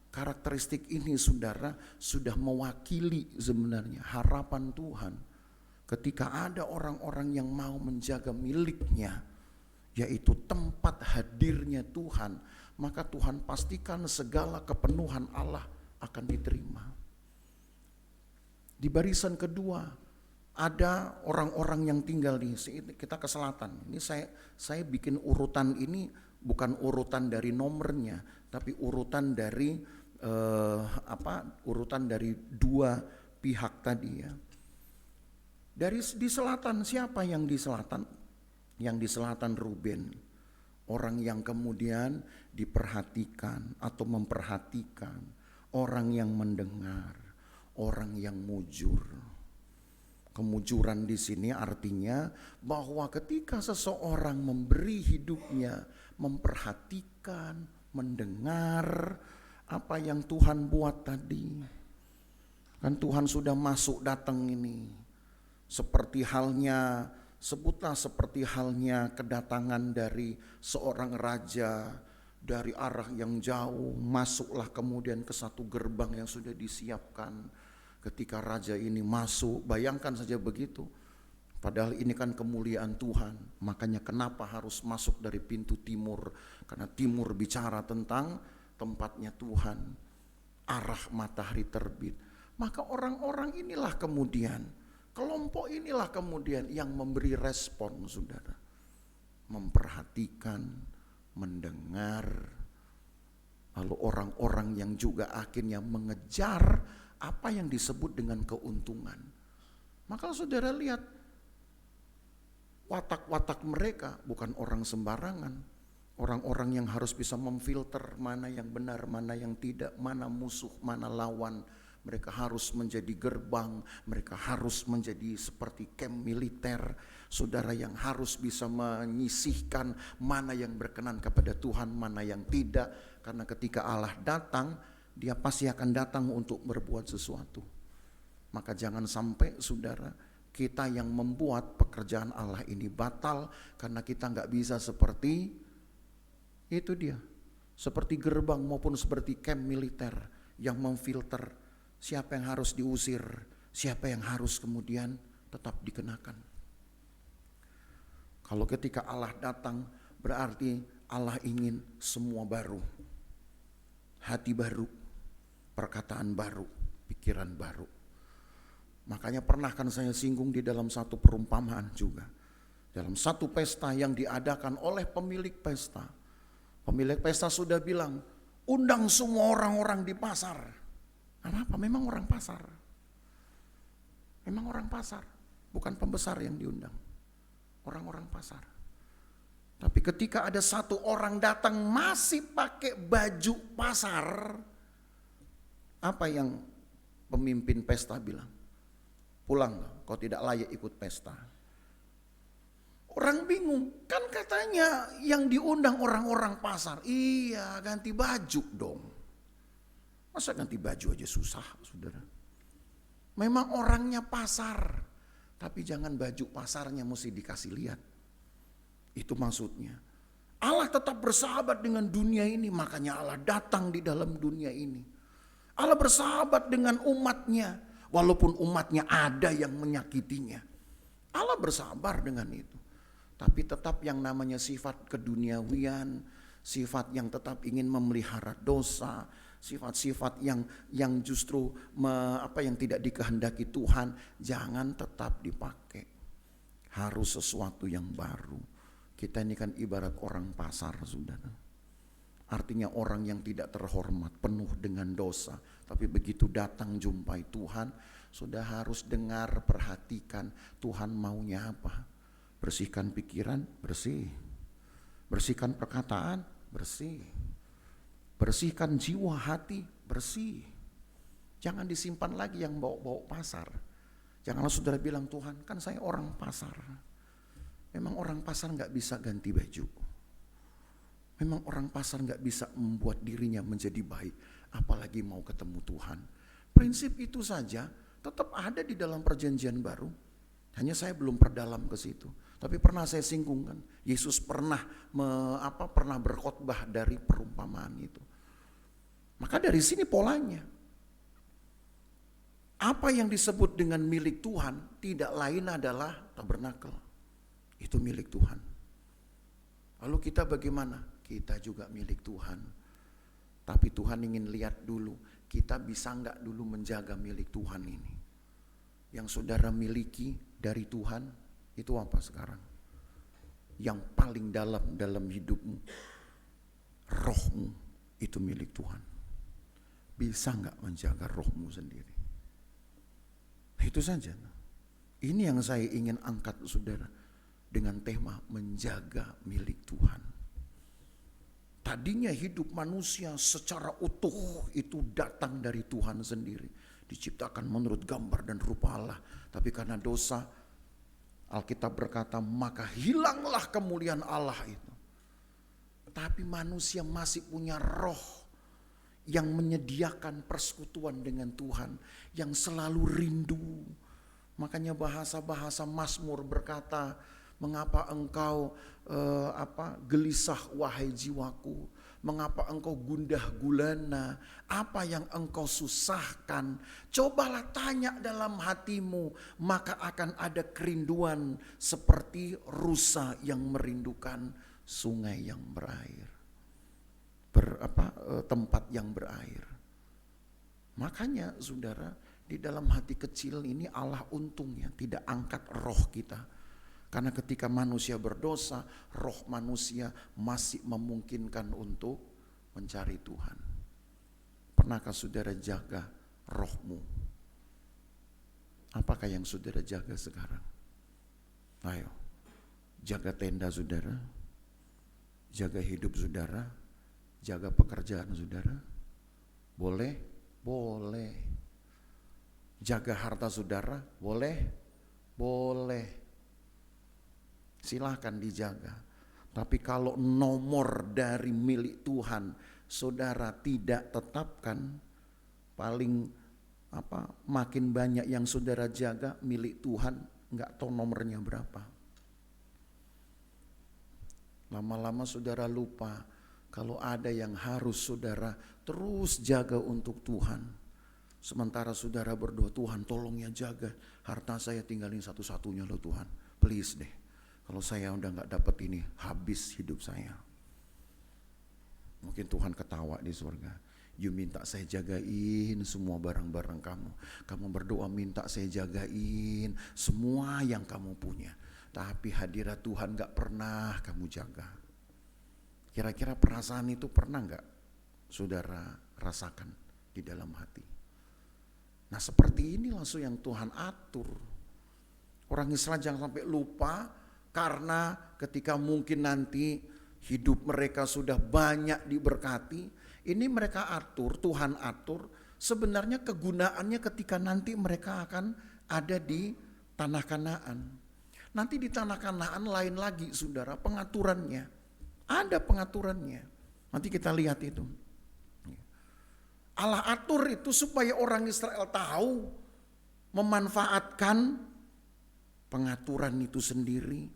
Karakteristik ini saudara sudah mewakili sebenarnya harapan Tuhan. Ketika ada orang-orang yang mau menjaga miliknya, yaitu tempat hadirnya Tuhan, maka Tuhan pastikan segala kepenuhan Allah akan diterima. Di barisan kedua ada orang-orang yang tinggal di kita ke selatan. Ini saya bikin urutan ini bukan urutan dari nomornya, tapi urutan dari urutan dari 2 pihak tadi ya. Di selatan, siapa yang di selatan? Yang di selatan Ruben. Orang yang kemudian diperhatikan atau memperhatikan, orang yang mendengar, orang yang mujur. Kemujuran di sini artinya bahwa ketika seseorang memberi hidupnya, memperhatikan, mendengar apa yang Tuhan buat tadi. Kan Tuhan sudah masuk datang ini. Seperti halnya, sebutlah seperti halnya kedatangan dari seorang raja dari arah yang jauh, masuklah kemudian ke satu gerbang yang sudah disiapkan. Ketika raja ini masuk, bayangkan saja begitu. Padahal ini kan kemuliaan Tuhan. Makanya kenapa harus masuk dari pintu timur? Karena timur bicara tentang tempatnya Tuhan, arah matahari terbit. Maka orang-orang inilah kemudian, kelompok inilah kemudian yang memberi respon saudara. Memperhatikan, mendengar. Lalu orang-orang yang juga akhirnya mengejar apa yang disebut dengan keuntungan. Maka saudara lihat watak-watak mereka bukan orang sembarangan. Orang-orang yang harus bisa memfilter mana yang benar, mana yang tidak, mana musuh, mana lawan. Mereka harus menjadi gerbang, mereka harus menjadi seperti camp militer. Saudara yang harus bisa menyisihkan mana yang berkenan kepada Tuhan, mana yang tidak. Karena ketika Allah datang, Dia pasti akan datang untuk berbuat sesuatu. Maka jangan sampai saudara, kita yang membuat pekerjaan Allah ini batal karena kita gak bisa seperti itu dia. Seperti gerbang maupun seperti camp militer yang memfilter siapa yang harus diusir, siapa yang harus kemudian tetap dikenakan. Kalau ketika Allah datang berarti Allah ingin semua baru. Hati baru, perkataan baru, pikiran baru. Makanya pernah kan saya singgung di dalam satu perumpamaan juga. Dalam satu pesta yang diadakan oleh pemilik pesta. Pemilik pesta sudah bilang, undang semua orang-orang di pasar. Apa? Memang orang pasar. Memang orang pasar. Bukan pembesar yang diundang. Orang-orang pasar. Tapi ketika ada satu orang datang masih pakai baju pasar, apa yang pemimpin pesta bilang? Pulang, kau tidak layak ikut pesta. Orang bingung, kan katanya yang diundang orang-orang pasar. Iya, ganti baju dong. Masa ganti baju aja susah, saudara. Memang orangnya pasar, tapi jangan baju pasarnya mesti dikasih lihat. Itu maksudnya. Allah tetap bersahabat dengan dunia ini, makanya Allah datang di dalam dunia ini. Allah bersahabat dengan umatnya, walaupun umatnya ada yang menyakitinya. Allah bersabar dengan itu. Tapi tetap yang namanya sifat keduniawian, sifat yang tetap ingin memelihara dosa, sifat-sifat yang justru yang tidak dikehendaki Tuhan, jangan tetap dipakai. Harus sesuatu yang baru. Kita ini kan ibarat orang pasar, saudara. Artinya orang yang tidak terhormat, penuh dengan dosa. Tapi begitu datang jumpai Tuhan, sudah harus dengar, perhatikan Tuhan maunya apa. Bersihkan pikiran, bersih. Bersihkan perkataan, bersih. Bersihkan jiwa, hati, bersih. Jangan disimpan lagi yang bawa-bawa pasar. Janganlah saudara bilang, Tuhan kan saya orang pasar. Memang orang pasar gak bisa ganti baju. Memang orang pasar gak bisa membuat dirinya menjadi baik. Apalagi mau ketemu Tuhan. Prinsip itu saja tetap ada di dalam perjanjian baru. Hanya saya belum perdalam ke situ. Tapi pernah saya singgungkan. Yesus pernah berkhotbah dari perumpamaan itu. Maka dari sini polanya. Apa yang disebut dengan milik Tuhan tidak lain adalah tabernakel. Itu milik Tuhan. Lalu kita bagaimana? Kita juga milik Tuhan. Tapi Tuhan ingin lihat dulu, kita bisa enggak dulu menjaga milik Tuhan ini. Yang saudara miliki dari Tuhan, itu apa sekarang? Yang paling dalam hidupmu, rohmu, itu milik Tuhan. Bisa enggak menjaga rohmu sendiri? Itu saja. Ini yang saya ingin angkat, saudara. Dengan tema menjaga milik Tuhan. Tadinya hidup manusia secara utuh itu datang dari Tuhan sendiri. Diciptakan menurut gambar dan rupa Allah. Tapi karena dosa, Alkitab berkata maka hilanglah kemuliaan Allah itu. Tapi manusia masih punya roh yang menyediakan persekutuan dengan Tuhan. Yang selalu rindu. Makanya bahasa-bahasa Mazmur berkata, mengapa engkau gelisah wahai jiwaku? Mengapa engkau gundah gulana? Apa yang engkau susahkan? Cobalah tanya dalam hatimu, maka akan ada kerinduan seperti rusa yang merindukan sungai yang berair. Tempat yang berair. Makanya saudara, di dalam hati kecil ini Allah untungnya tidak angkat roh kita. Karena ketika manusia berdosa, roh manusia masih memungkinkan untuk mencari Tuhan. Pernahkah saudara jaga rohmu? Apakah yang saudara jaga sekarang? Ayo, jaga tenda saudara, jaga hidup saudara, jaga pekerjaan saudara. Boleh? Boleh. Jaga harta saudara? Boleh? Boleh. Silahkan dijaga. Tapi kalau nomor dari milik Tuhan saudara tidak tetapkan, paling makin banyak yang saudara jaga milik Tuhan, nggak tahu nomornya berapa. Lama-lama saudara lupa kalau ada yang harus saudara terus jaga untuk Tuhan. Sementara saudara berdoa, Tuhan tolong ya jaga harta saya, tinggalin satu-satunya loh Tuhan, please deh. Kalau saya udah gak dapat ini, habis hidup saya. Mungkin Tuhan ketawa di surga. You minta saya jagain semua barang-barang kamu. Kamu berdoa minta saya jagain semua yang kamu punya. Tapi hadirat Tuhan gak pernah kamu jaga. Kira-kira perasaan itu pernah gak saudara rasakan di dalam hati? Nah seperti ini langsung yang Tuhan atur. Orang Israel jangan sampai lupa. Karena ketika mungkin nanti hidup mereka sudah banyak diberkati, ini mereka atur, Tuhan atur, sebenarnya kegunaannya ketika nanti mereka akan ada di tanah Kanaan. Nanti di tanah Kanaan lain lagi saudara pengaturannya, ada pengaturannya. Nanti kita lihat itu. Allah atur itu supaya orang Israel tahu memanfaatkan pengaturan itu sendiri,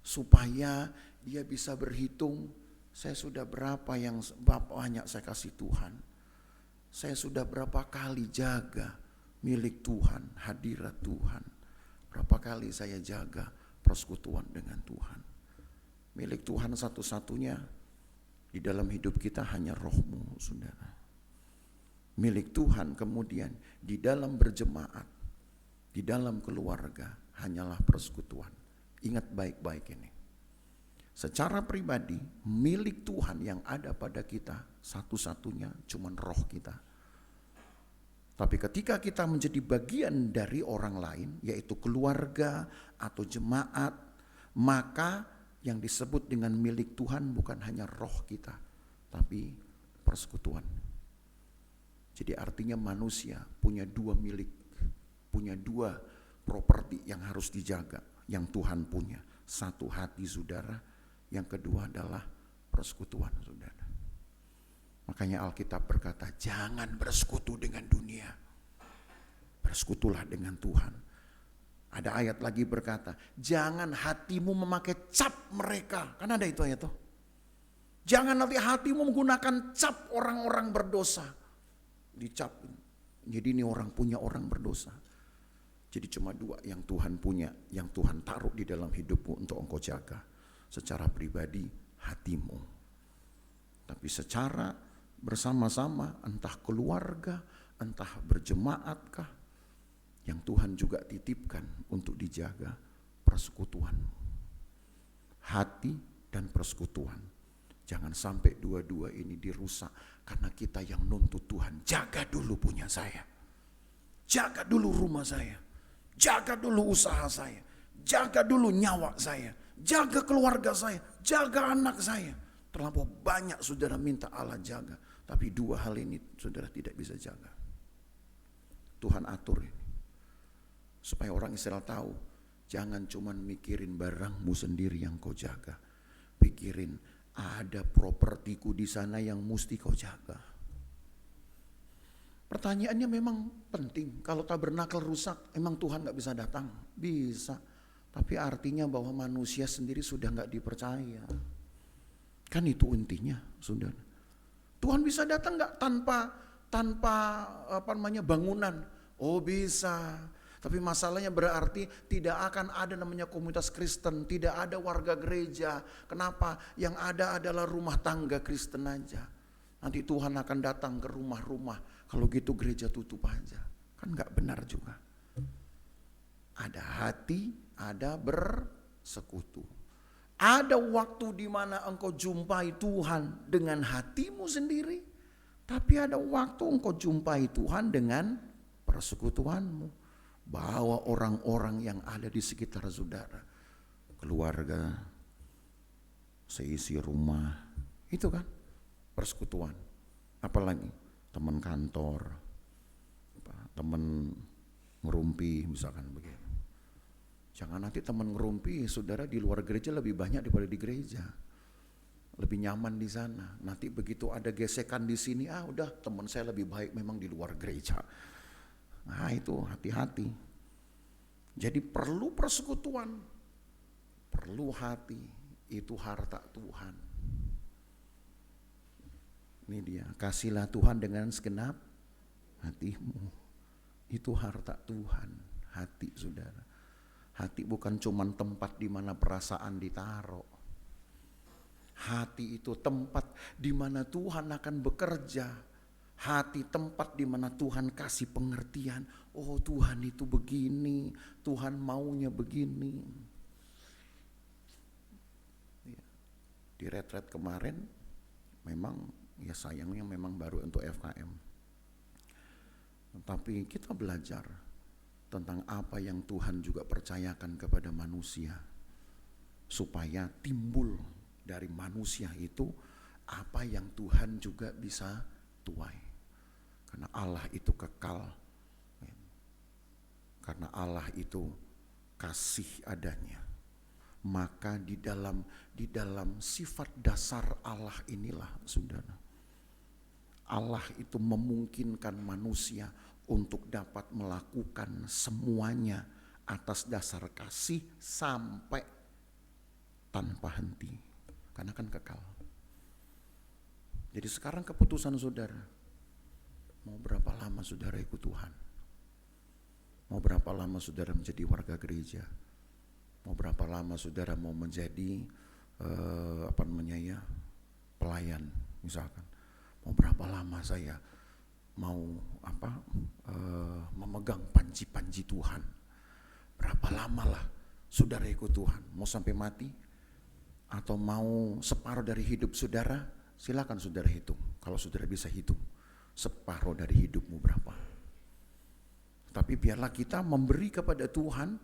supaya dia bisa berhitung, saya sudah berapa yang banyak saya kasih Tuhan. Saya sudah berapa kali jaga milik Tuhan, hadirat Tuhan. Berapa kali saya jaga persekutuan dengan Tuhan. Milik Tuhan satu-satunya di dalam hidup kita hanya rohmu, saudara. Milik Tuhan kemudian di dalam berjemaat, di dalam keluarga hanyalah persekutuan. Ingat baik-baik ini. Secara pribadi, milik Tuhan yang ada pada kita satu-satunya cuman roh kita. Tapi ketika kita menjadi bagian dari orang lain, yaitu keluarga atau jemaat, maka yang disebut dengan milik Tuhan bukan hanya roh kita, tapi persekutuan. Jadi artinya manusia punya dua milik, punya dua properti yang harus dijaga, yang Tuhan punya. Satu hati saudara, yang kedua adalah persekutuan saudara. Makanya Alkitab berkata, jangan bersekutu dengan dunia, bersekutulah dengan Tuhan. Ada ayat lagi berkata, jangan hatimu memakai cap mereka. Kan ada itu ayat tuh. Jangan nanti hatimu menggunakan cap orang-orang berdosa. Dicap. Jadi ini orang punya orang berdosa. Jadi cuma dua yang Tuhan punya, yang Tuhan taruh di dalam hidupmu untuk engkau jaga. Secara pribadi hatimu. Tapi secara bersama-sama, entah keluarga, entah berjemaatkah, yang Tuhan juga titipkan untuk dijaga persekutuan. Hati dan persekutuan. Jangan sampai dua-dua ini dirusak karena kita yang nuntut Tuhan. Jaga dulu punya saya. Jaga dulu rumah saya. Jaga dulu usaha saya. Jaga dulu nyawa saya. Jaga keluarga saya. Jaga anak saya. Terlalu banyak saudara minta Allah jaga. Tapi dua hal ini saudara tidak bisa jaga. Tuhan atur ini. Supaya orang Israel tahu, jangan cuma mikirin barangmu sendiri yang kau jaga. Pikirin ada propertiku di sana yang mesti kau jaga. Pertanyaannya memang penting. Kalau tabernakel rusak, emang Tuhan gak bisa datang? Bisa. Tapi artinya bahwa manusia sendiri sudah gak dipercaya. Kan itu intinya, saudara. Tuhan bisa datang gak tanpa bangunan? Oh bisa. Tapi masalahnya berarti tidak akan ada namanya komunitas Kristen, tidak ada warga gereja. Kenapa? Yang ada adalah rumah tangga Kristen aja. Nanti Tuhan akan datang ke rumah-rumah. Kalau gitu gereja tutup aja. Kan gak benar juga. Ada hati, ada bersekutu. Ada waktu di mana engkau jumpai Tuhan dengan hatimu sendiri. Tapi ada waktu engkau jumpai Tuhan dengan persekutuanmu. Bawa orang-orang yang ada di sekitar saudara, keluarga, seisi rumah, itu kan persekutuan. Apalagi teman kantor, teman ngerumpi misalkan begitu. Jangan nanti teman ngerumpi saudara di luar gereja lebih banyak daripada di gereja, lebih nyaman di sana. Nanti begitu ada gesekan di sini, udah teman saya lebih baik memang di luar gereja. Nah itu hati-hati. Jadi perlu persekutuan, perlu hati, itu harta Tuhan. Ini dia, kasihlah Tuhan dengan segenap hatimu. Itu harta Tuhan, hati saudara. Hati bukan cuma tempat di mana perasaan ditaruh. Hati itu tempat di mana Tuhan akan bekerja. Hati tempat di mana Tuhan kasih pengertian. Oh Tuhan itu begini, Tuhan maunya begini. Di retret kemarin memang ya sayangnya memang baru untuk FKM. Tapi kita belajar tentang apa yang Tuhan juga percayakan kepada manusia. Supaya timbul dari manusia itu apa yang Tuhan juga bisa tuai. Karena Allah itu kekal. Karena Allah itu kasih adanya. Maka di dalam sifat dasar Allah inilah saudara. Allah itu memungkinkan manusia untuk dapat melakukan semuanya atas dasar kasih sampai tanpa henti, karena kan kekal. Jadi sekarang keputusan saudara, mau berapa lama saudara ikut Tuhan, mau berapa lama saudara menjadi warga gereja, mau berapa lama saudara mau menjadi pelayan misalkan, mau berapa lama saya mau memegang panji-panji Tuhan, berapa lama lah saudara ikut Tuhan, mau sampai mati atau mau separuh dari hidup saudara, silakan saudara hitung. Kalau saudara bisa hitung separuh dari hidupmu berapa. Tapi biarlah kita memberi kepada Tuhan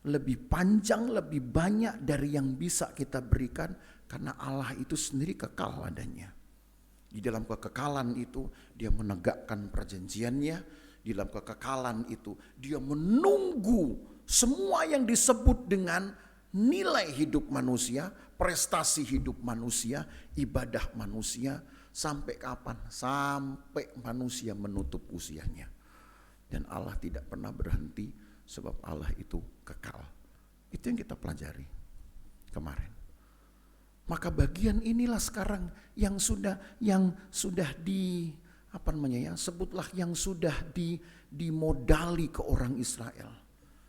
lebih panjang, lebih banyak dari yang bisa kita berikan, karena Allah itu sendiri kekal adanya. Di dalam kekekalan itu dia menegakkan perjanjiannya, di dalam kekekalan itu dia menunggu semua yang disebut dengan nilai hidup manusia, prestasi hidup manusia, ibadah manusia, sampai kapan? Sampai manusia menutup usianya. Dan Allah tidak pernah berhenti, sebab Allah itu kekal. Itu yang kita pelajari kemarin. Maka bagian inilah sekarang yang sudah sebutlah yang sudah dimodali ke orang Israel.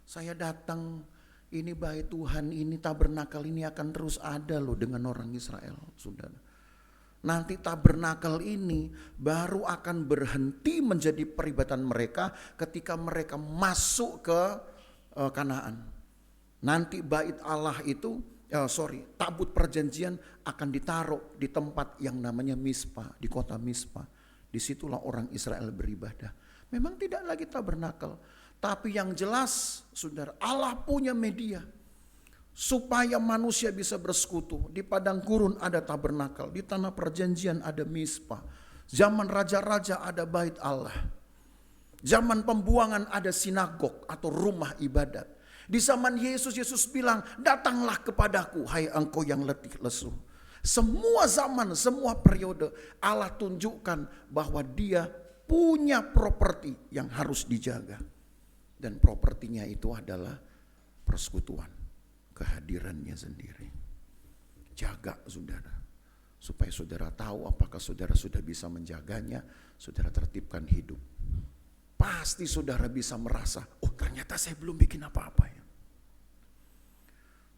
Saya datang, ini bait Tuhan, ini tabernakel ini akan terus ada loh dengan orang Israel, saudara. Nanti tabernakel ini baru akan berhenti menjadi peribadatan mereka ketika mereka masuk ke Kanaan. Nanti bait Allah itu, tabut perjanjian akan ditaruh di tempat yang namanya Mispa, di kota Mispa. Disitulah orang Israel beribadah. Memang tidak lagi tabernakel, tapi yang jelas, saudara, Allah punya media supaya manusia bisa bersekutu. Di padang gurun ada tabernakel, di tanah perjanjian ada Mispa. Zaman raja-raja ada bait Allah. Zaman pembuangan ada sinagog atau rumah ibadat. Di zaman Yesus, Yesus bilang, datanglah kepadaku hai engkau yang letih lesu. Semua zaman, semua periode Allah tunjukkan bahwa dia punya properti yang harus dijaga. Dan propertinya itu adalah persekutuan, kehadirannya sendiri. Jaga saudara, supaya saudara tahu apakah saudara sudah bisa menjaganya, saudara tertibkan hidup. Pasti saudara bisa merasa, oh ternyata saya belum bikin apa-apa ya.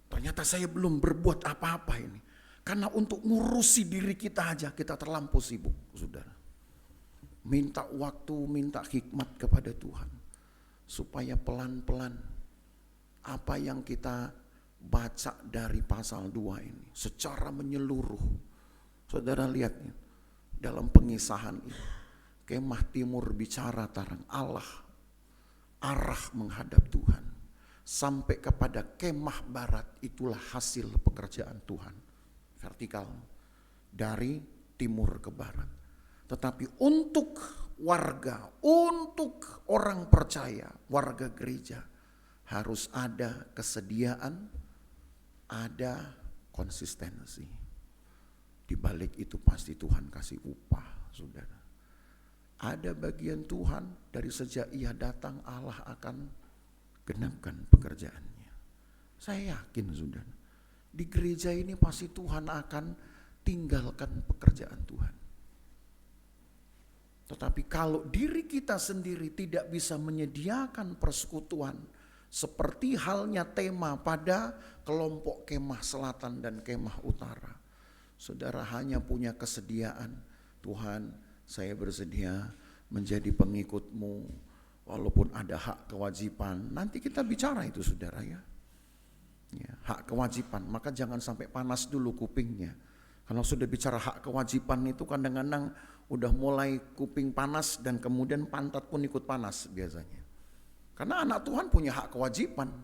Ternyata saya belum berbuat apa-apa ini. Karena untuk ngurusi diri kita aja kita terlampau sibuk, saudara. Minta waktu, minta hikmat kepada Tuhan. Supaya pelan-pelan apa yang kita baca dari pasal 2 ini secara menyeluruh. Saudara lihat nih, dalam pengisahan ini. Kemah timur bicara tentang Allah, arah menghadap Tuhan. Sampai kepada kemah barat, itulah hasil pekerjaan Tuhan. Vertikal, dari timur ke barat. Tetapi untuk warga, untuk orang percaya, warga gereja, harus ada kesediaan, ada konsistensi. Di balik itu pasti Tuhan kasih upah, saudara. Ada bagian Tuhan dari sejak ia datang Allah akan genapkan pekerjaannya. Saya yakin saudara, di gereja ini pasti Tuhan akan tinggalkan pekerjaan Tuhan. Tetapi kalau diri kita sendiri tidak bisa menyediakan persekutuan, seperti halnya tema pada kelompok kemah selatan dan kemah utara. Saudara hanya punya kesediaan, Tuhan saya bersedia menjadi pengikutmu walaupun ada hak kewajiban. Nanti kita bicara itu saudara ya. Hak kewajiban, maka jangan sampai panas dulu kupingnya. Kalau sudah bicara hak kewajiban itu kadang-kadang udah mulai kuping panas dan kemudian pantat pun ikut panas biasanya. Karena anak Tuhan punya hak kewajiban.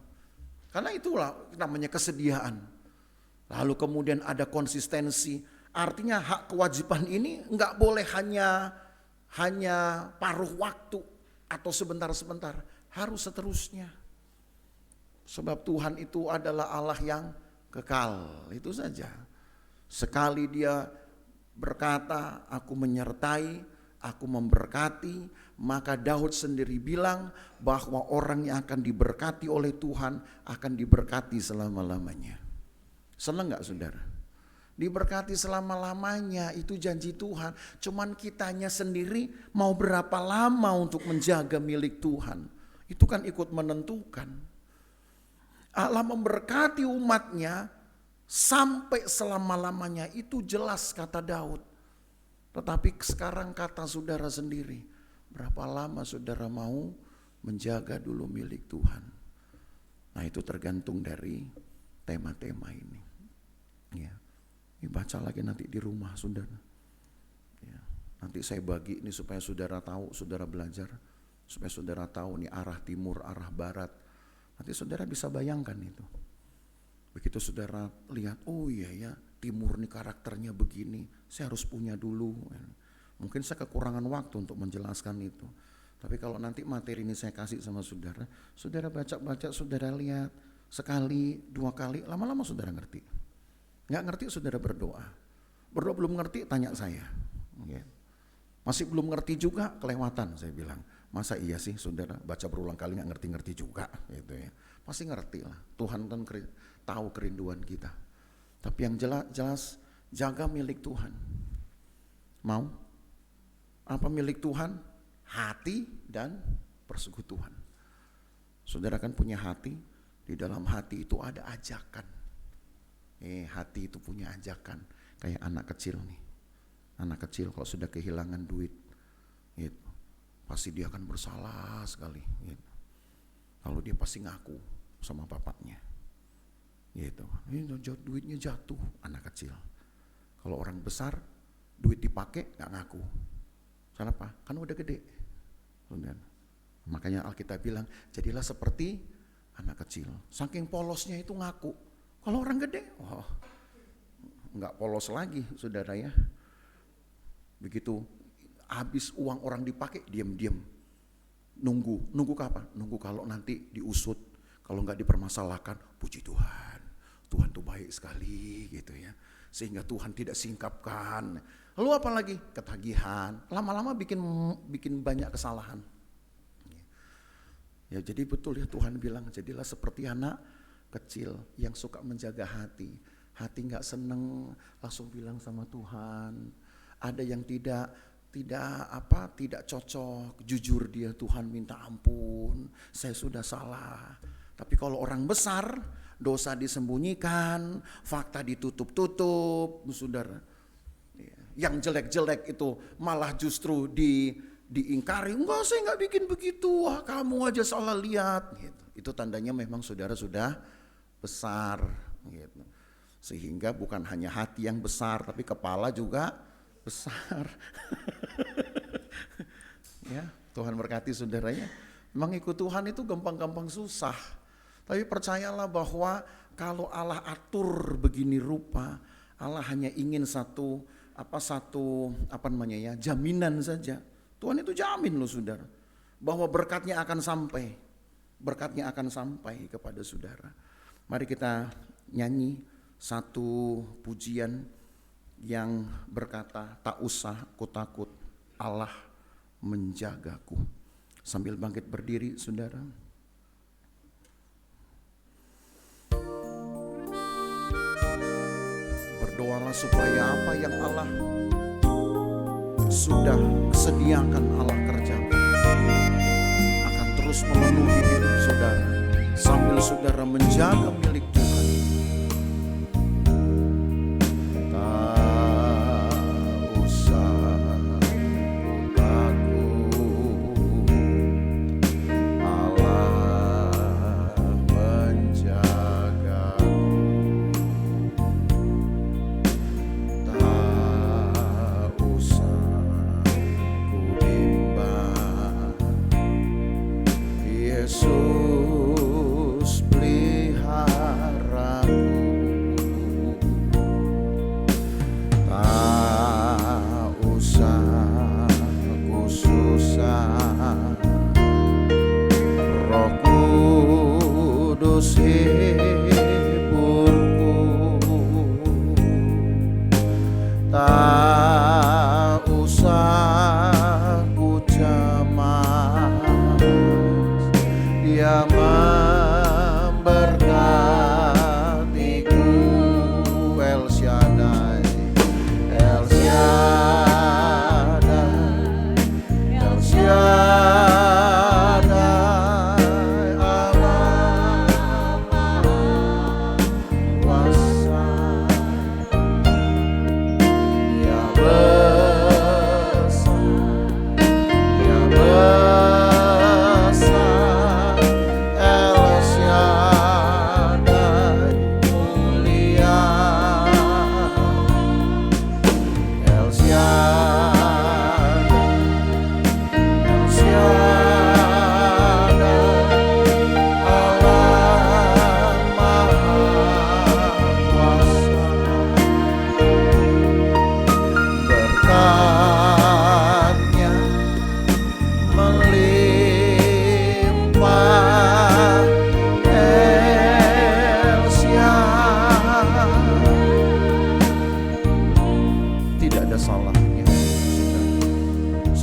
Karena itulah namanya kesediaan. Lalu kemudian ada konsistensi. Artinya hak kewajiban ini enggak boleh hanya paruh waktu atau sebentar-sebentar. Harus seterusnya. Sebab Tuhan itu adalah Allah yang kekal. Itu saja. Sekali dia berkata, aku menyertai, aku memberkati, maka Daud sendiri bilang bahwa orang yang akan diberkati oleh Tuhan akan diberkati selama-lamanya. Senang gak saudara? Diberkati selama-lamanya itu janji Tuhan. Cuman kitanya sendiri mau berapa lama untuk menjaga milik Tuhan. Itu kan ikut menentukan. Allah memberkati umatnya sampai selama-lamanya, itu jelas kata Daud. Tetapi sekarang kata saudara sendiri, berapa lama saudara mau menjaga dulu milik Tuhan? Nah itu tergantung dari tema-tema ini. Ya. Baca lagi nanti di rumah saudara. Ya. Nanti saya bagi ini supaya saudara tahu, saudara belajar. Supaya saudara tahu nih arah timur, arah barat. Nanti saudara bisa bayangkan itu. Begitu saudara lihat, oh iya ya, timur nih karakternya begini, saya harus punya dulu. Mungkin saya kekurangan waktu untuk menjelaskan itu. Tapi kalau nanti materi ini saya kasih sama saudara, saudara baca-baca, saudara lihat sekali, 2 kali, lama-lama saudara ngerti. Nggak ngerti saudara berdoa. Berdoa belum ngerti, tanya saya. Masih belum ngerti juga, kelewatan saya bilang. Masa iya sih saudara baca berulang kali nggak ngerti-ngerti juga gitu ya. Pasti ngerti lah. Tuhan kan tahu kerinduan kita. Tapi yang jelas jaga milik Tuhan. Mau? Apa milik Tuhan? Hati dan persekutuan. Saudara kan punya hati, di dalam hati itu ada ajakan. Hati itu punya ajakan, kayak anak kecil nih. Anak kecil kalau sudah kehilangan duit, gitu, pasti dia akan bersalah sekali. Gitu. Lalu dia pasti ngaku sama bapaknya. Gitu. Duitnya jatuh, anak kecil. Kalau orang besar, duit dipakai nggak ngaku. Kenapa? Kan udah gede. Kemudian, makanya Alkitab bilang, jadilah seperti anak kecil. Saking polosnya itu ngaku. Kalau orang gede, nggak polos lagi saudara ya. Begitu habis uang orang dipakai, diam-diam. Nunggu kapan? Nunggu kalau nanti diusut, kalau nggak dipermasalahkan, puji Tuhan. Tuhan tuh baik sekali gitu ya. Sehingga Tuhan tidak singkapkan. Lalu apa lagi? Ketagihan. Lama-lama bikin banyak kesalahan. Ya jadi betul ya Tuhan bilang, jadilah seperti anak kecil yang suka menjaga hati. Hati nggak seneng langsung bilang sama Tuhan. Ada yang tidak cocok, jujur dia, Tuhan minta ampun, saya sudah salah. Tapi kalau orang besar, dosa disembunyikan, fakta ditutup-tutup, saudara. Yang jelek-jelek itu malah justru diingkari. Enggak, saya nggak bikin begitu. Wah, kamu aja salah lihat. Gitu. Itu tandanya memang saudara sudah besar. Gitu. Sehingga bukan hanya hati yang besar, tapi kepala juga besar. Ya, Tuhan berkati saudaranya. Memang ikut Tuhan itu gampang-gampang susah. Tapi percayalah bahwa kalau Allah atur begini rupa, Allah hanya ingin satu jaminan saja. Tuhan itu jamin loh saudara, bahwa berkatnya akan sampai. Berkatnya akan sampai kepada saudara. Mari kita nyanyi satu pujian yang berkata, tak usah ku takut, Allah menjagaku. Sambil bangkit berdiri saudara. Berdoalah supaya apa yang Allah sudah sediakan, Allah kerjakan, akan terus memenuhi hidup saudara. Sambil saudara menjaga milik Tuhan. Yesus pelihara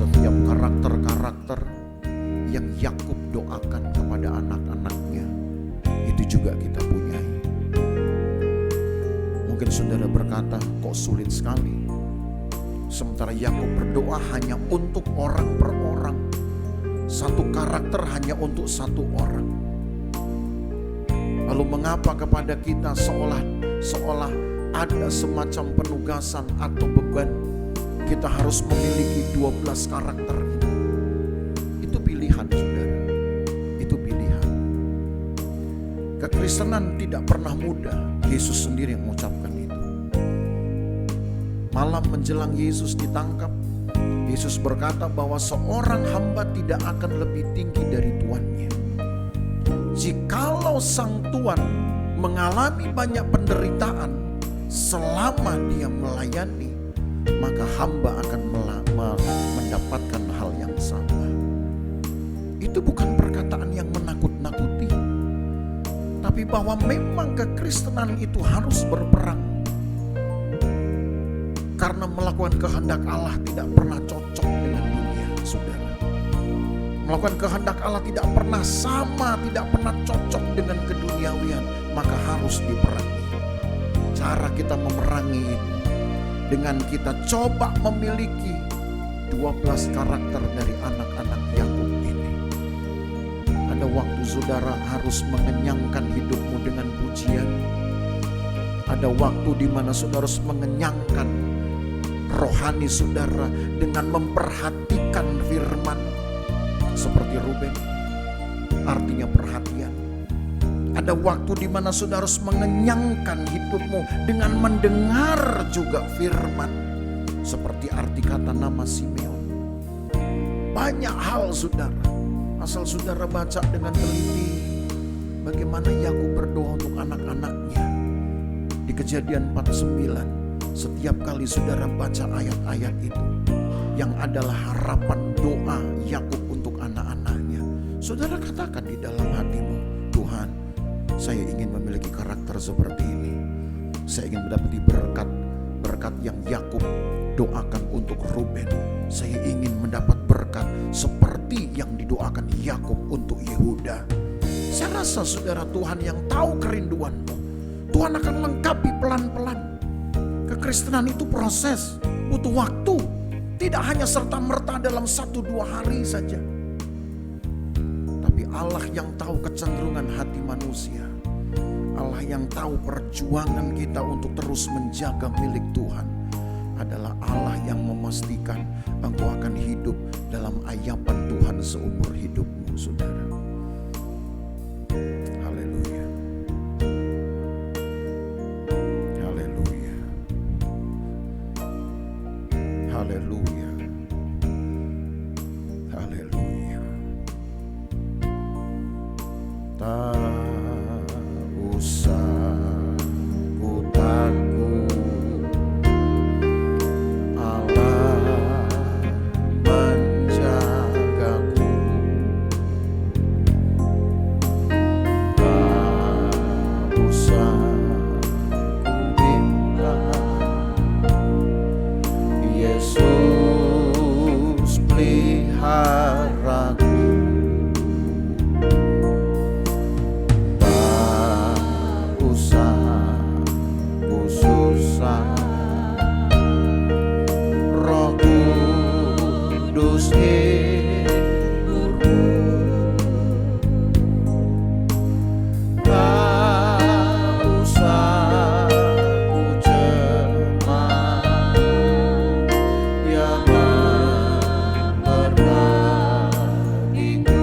setiap karakter-karakter yang Yakub doakan kepada anak-anaknya, itu juga kita punyai. Mungkin saudara berkata, kok sulit sekali. Sementara Yakub berdoa hanya untuk orang per orang, satu karakter hanya untuk satu orang. Lalu mengapa kepada kita seolah ada semacam penugasan atau beban kita harus memiliki 12 karakter ini? Itu pilihan saudara, itu pilihan. Kekristenan tidak pernah mudah, Yesus sendiri yang mengucapkan itu. Malam menjelang Yesus ditangkap, Yesus berkata bahwa seorang hamba tidak akan lebih tinggi dari tuannya. Jikalau sang tuan mengalami banyak penderitaan selama dia melayani, maka hamba akan mendapatkan hal yang sama. Itu bukan perkataan yang menakut-nakuti, tapi bahwa memang kekristenan itu harus berperang. Karena melakukan kehendak Allah tidak pernah cocok dengan dunia, saudara. Melakukan kehendak Allah tidak pernah sama, tidak pernah cocok dengan keduniawian, maka harus diperangi. Cara kita memerangi itu dengan kita coba memiliki 12 karakter dari anak-anak Yakub ini. Ada waktu saudara harus mengenyangkan hidupmu dengan pujian. Ada waktu di mana saudara harus mengenyangkan rohani saudara dengan memperhatikan firman. Seperti Ruben, artinya perhatian. Ada waktu di mana saudara harus mengenyangkan hidupmu dengan mendengar juga firman. Seperti arti kata nama Simeon. Banyak hal saudara, asal saudara baca dengan teliti bagaimana Yakub berdoa untuk anak-anaknya. Di Kejadian 49, setiap kali saudara baca ayat-ayat itu, yang adalah harapan doa Yakub untuk anak-anaknya, saudara katakan di dalam hatimu, Tuhan, saya ingin memiliki karakter seperti ini. Saya ingin mendapati berkat yang Yakub doakan untuk Ruben. Saya ingin mendapat berkat seperti yang didoakan Yakub untuk Yehuda. Saya rasa saudara, Tuhan yang tahu kerinduanmu, Tuhan akan lengkapi pelan-pelan. Kekristenan itu proses, butuh waktu. Tidak hanya serta-merta dalam 1-2 hari saja. Tapi Allah yang tahu kecenderungan hati manusia, Allah yang tahu perjuangan kita untuk terus menjaga milik Tuhan, adalah Allah yang memastikan engkau akan hidup dalam ayapan Tuhan seumur hidupmu, saudara. Haleluya. Haleluya. Haleluya. Haleluya. Tak usah ku takut, Allah menjagaku. Tak usah ku bimbang, Yesus peliharaku. Tak usah ku susah, Roh Kudus hiburku. Tak usah ku cemas, Dia memberkatiku.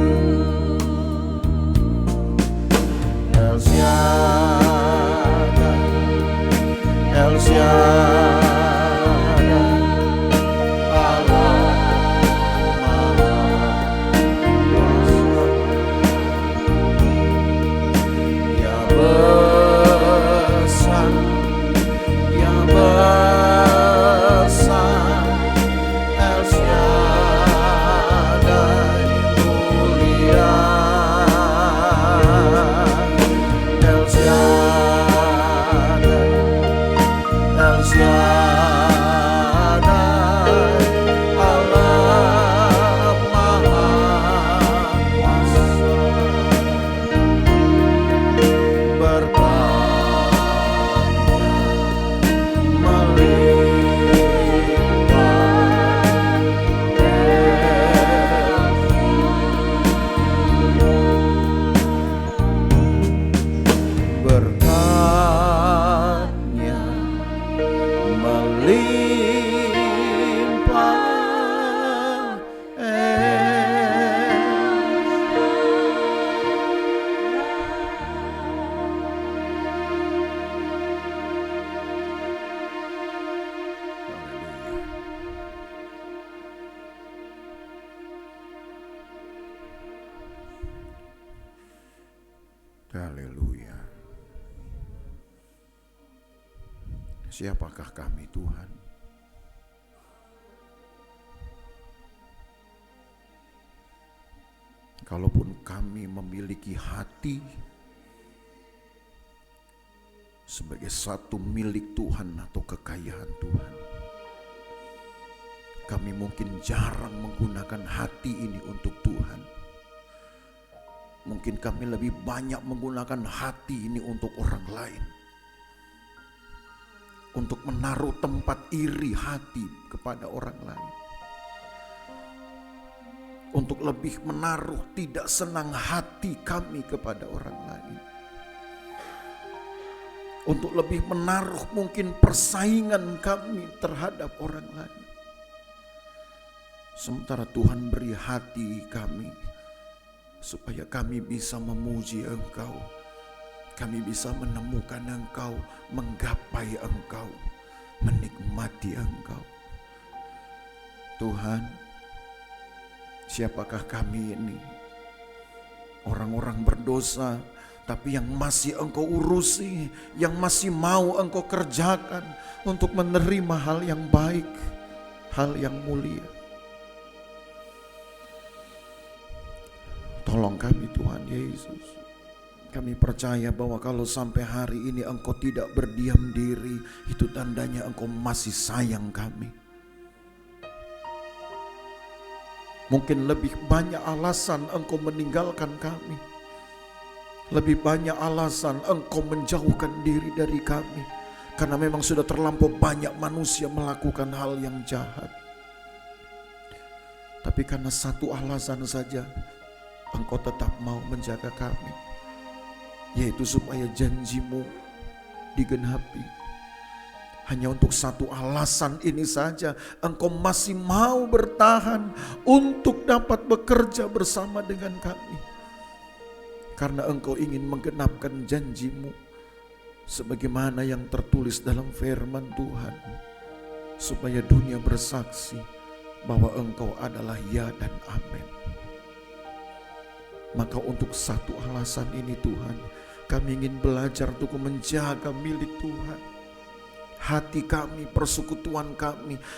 El Shaddai, El Shaddai, Allah Haleluya. Siapakah kami Tuhan? Kalaupun kami memiliki hati sebagai satu milik Tuhan atau kekayaan Tuhan, kami mungkin jarang menggunakan hati ini untuk Tuhan. Mungkin kami lebih banyak menggunakan hati ini untuk orang lain. Untuk menaruh tempat iri hati kepada orang lain. Untuk lebih menaruh tidak senang hati kami kepada orang lain. Untuk lebih menaruh mungkin persaingan kami terhadap orang lain. Sementara Tuhan beri hati kami supaya kami bisa memuji Engkau. Kami bisa menemukan Engkau, menggapai Engkau, menikmati Engkau. Tuhan, siapakah kami ini? Orang-orang berdosa, tapi yang masih Engkau urusi, yang masih mau Engkau kerjakan untuk menerima hal yang baik, hal yang mulia. Tolong kami Tuhan Yesus. Kami percaya bahwa kalau sampai hari ini Engkau tidak berdiam diri, itu tandanya Engkau masih sayang kami. Mungkin lebih banyak alasan Engkau meninggalkan kami. Lebih banyak alasan Engkau menjauhkan diri dari kami. Karena memang sudah terlampau banyak manusia melakukan hal yang jahat. Tapi karena satu alasan saja, Engkau tetap mau menjaga kami, yaitu supaya janji-Mu digenapi. Hanya untuk satu alasan ini saja Engkau masih mau bertahan untuk dapat bekerja bersama dengan kami. Karena Engkau ingin menggenapkan janji-Mu sebagaimana yang tertulis dalam firman Tuhan, supaya dunia bersaksi bahwa Engkau adalah ya dan amin. Maka untuk satu alasan ini Tuhan, kami ingin belajar untuk menjaga milik Tuhan. Hati kami, persekutuan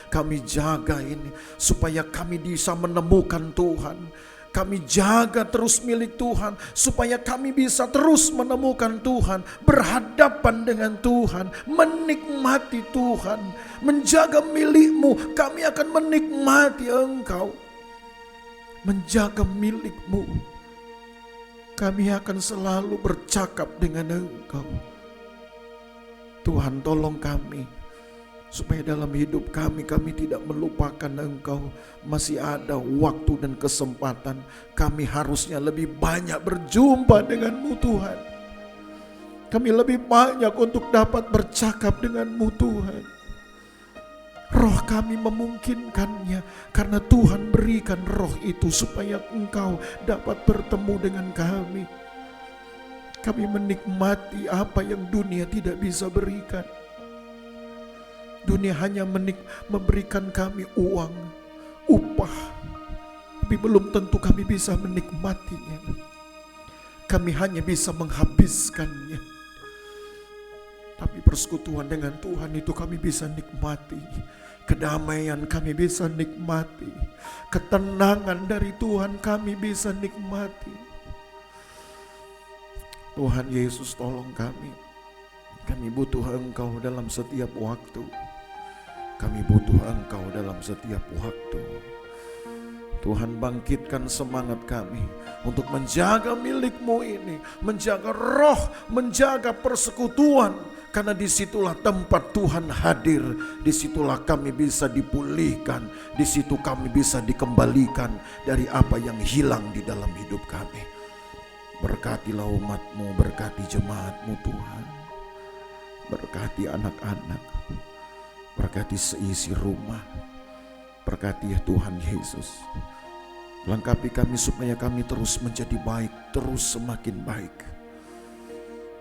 kami jaga ini supaya kami bisa menemukan Tuhan. Kami jaga terus milik Tuhan supaya kami bisa terus menemukan Tuhan, berhadapan dengan Tuhan, menikmati Tuhan, menjaga milik-Mu. Kami akan menikmati Engkau, menjaga milik-Mu. Kami akan selalu bercakap dengan Engkau. Tuhan, tolong kami supaya dalam hidup kami tidak melupakan Engkau. Masih ada waktu dan kesempatan. Kami harusnya lebih banyak berjumpa dengan-Mu Tuhan. Kami lebih banyak untuk dapat bercakap dengan-Mu Tuhan. Roh kami memungkinkannya karena Tuhan berikan roh itu supaya Engkau dapat bertemu dengan kami. Kami menikmati apa yang dunia tidak bisa berikan. Dunia hanya memberikan kami uang, upah, tapi belum tentu kami bisa menikmatinya. Kami hanya bisa menghabiskannya. Tapi persekutuan dengan Tuhan itu kami bisa nikmati. Kedamaian kami bisa nikmati. Ketenangan dari Tuhan kami bisa nikmati. Tuhan Yesus, tolong kami. Kami butuh Engkau dalam setiap waktu. Kami butuh Engkau dalam setiap waktu. Tuhan, bangkitkan semangat kami untuk menjaga milik-Mu ini, menjaga roh, menjaga persekutuan. Karena disitulah tempat Tuhan hadir, disitulah kami bisa dipulihkan, disitu kami bisa dikembalikan dari apa yang hilang di dalam hidup kami. Berkatilah umat-Mu, berkati jemaat-Mu Tuhan, berkati anak-anak, berkati seisi rumah, berkati ya Tuhan Yesus. Lengkapi kami supaya kami terus menjadi baik, terus semakin baik.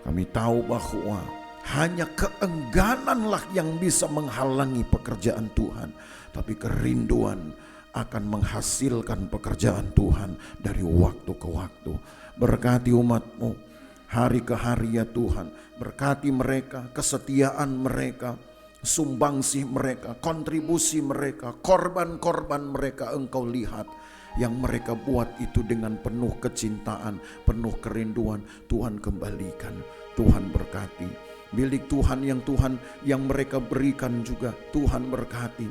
Kami tahu bahwa hanya keenggananlah yang bisa menghalangi pekerjaan Tuhan. Tapi kerinduan akan menghasilkan pekerjaan Tuhan dari waktu ke waktu. Berkati umat-Mu, hari ke hari ya Tuhan. Berkati mereka, kesetiaan mereka, sumbangsih mereka, kontribusi mereka, korban-korban mereka Engkau lihat. Yang mereka buat itu dengan penuh kecintaan, penuh kerinduan. Tuhan kembalikan, Tuhan berkati. Milik Tuhan yang mereka berikan juga Tuhan berkati.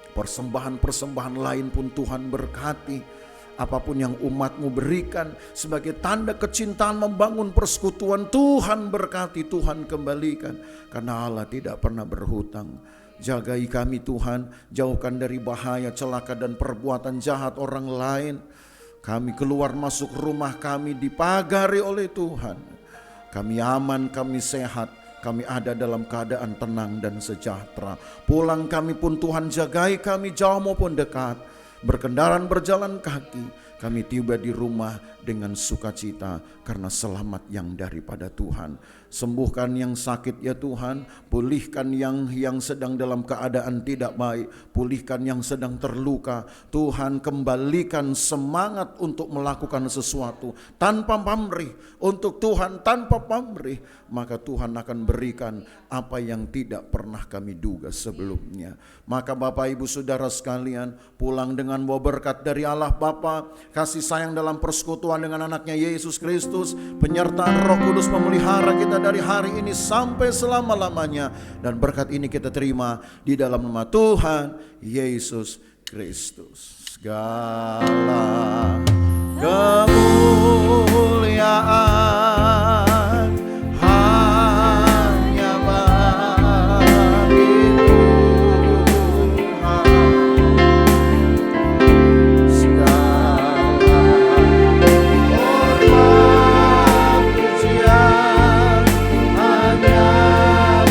Persembahan-persembahan lain pun Tuhan berkati. Apapun yang umat-Mu berikan sebagai tanda kecintaan membangun persekutuan, Tuhan berkati, Tuhan kembalikan. Karena Allah tidak pernah berhutang. Jagai kami Tuhan, jauhkan dari bahaya, celaka dan perbuatan jahat orang lain. Kami keluar masuk rumah kami dipagari oleh Tuhan. Kami aman, kami sehat, kami ada dalam keadaan tenang dan sejahtera. Pulang kami pun Tuhan jagai kami jauh maupun dekat. Berkendaraan berjalan kaki, kami tiba di rumah dengan sukacita karena selamat yang daripada Tuhan. Sembuhkan yang sakit ya Tuhan, pulihkan yang sedang dalam keadaan tidak baik, pulihkan yang sedang terluka. Tuhan kembalikan semangat untuk melakukan sesuatu tanpa pamrih, untuk Tuhan tanpa pamrih. Maka Tuhan akan berikan apa yang tidak pernah kami duga sebelumnya. Maka Bapak Ibu Saudara sekalian, pulang dengan bawa berkat dari Allah Bapa, kasih sayang dalam persekutuan dengan anaknya Yesus Kristus, penyertaan Roh Kudus memelihara kita dari hari ini sampai selama-lamanya. Dan berkat ini kita terima di dalam nama Tuhan Yesus Kristus. Segala kemuliaan hanya bagi Tuhan. Segala hormat pujian hanya bagi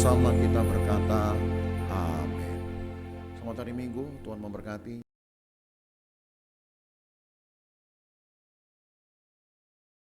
bersama kita berkata amin. Selamat hari Minggu, Tuhan memberkati.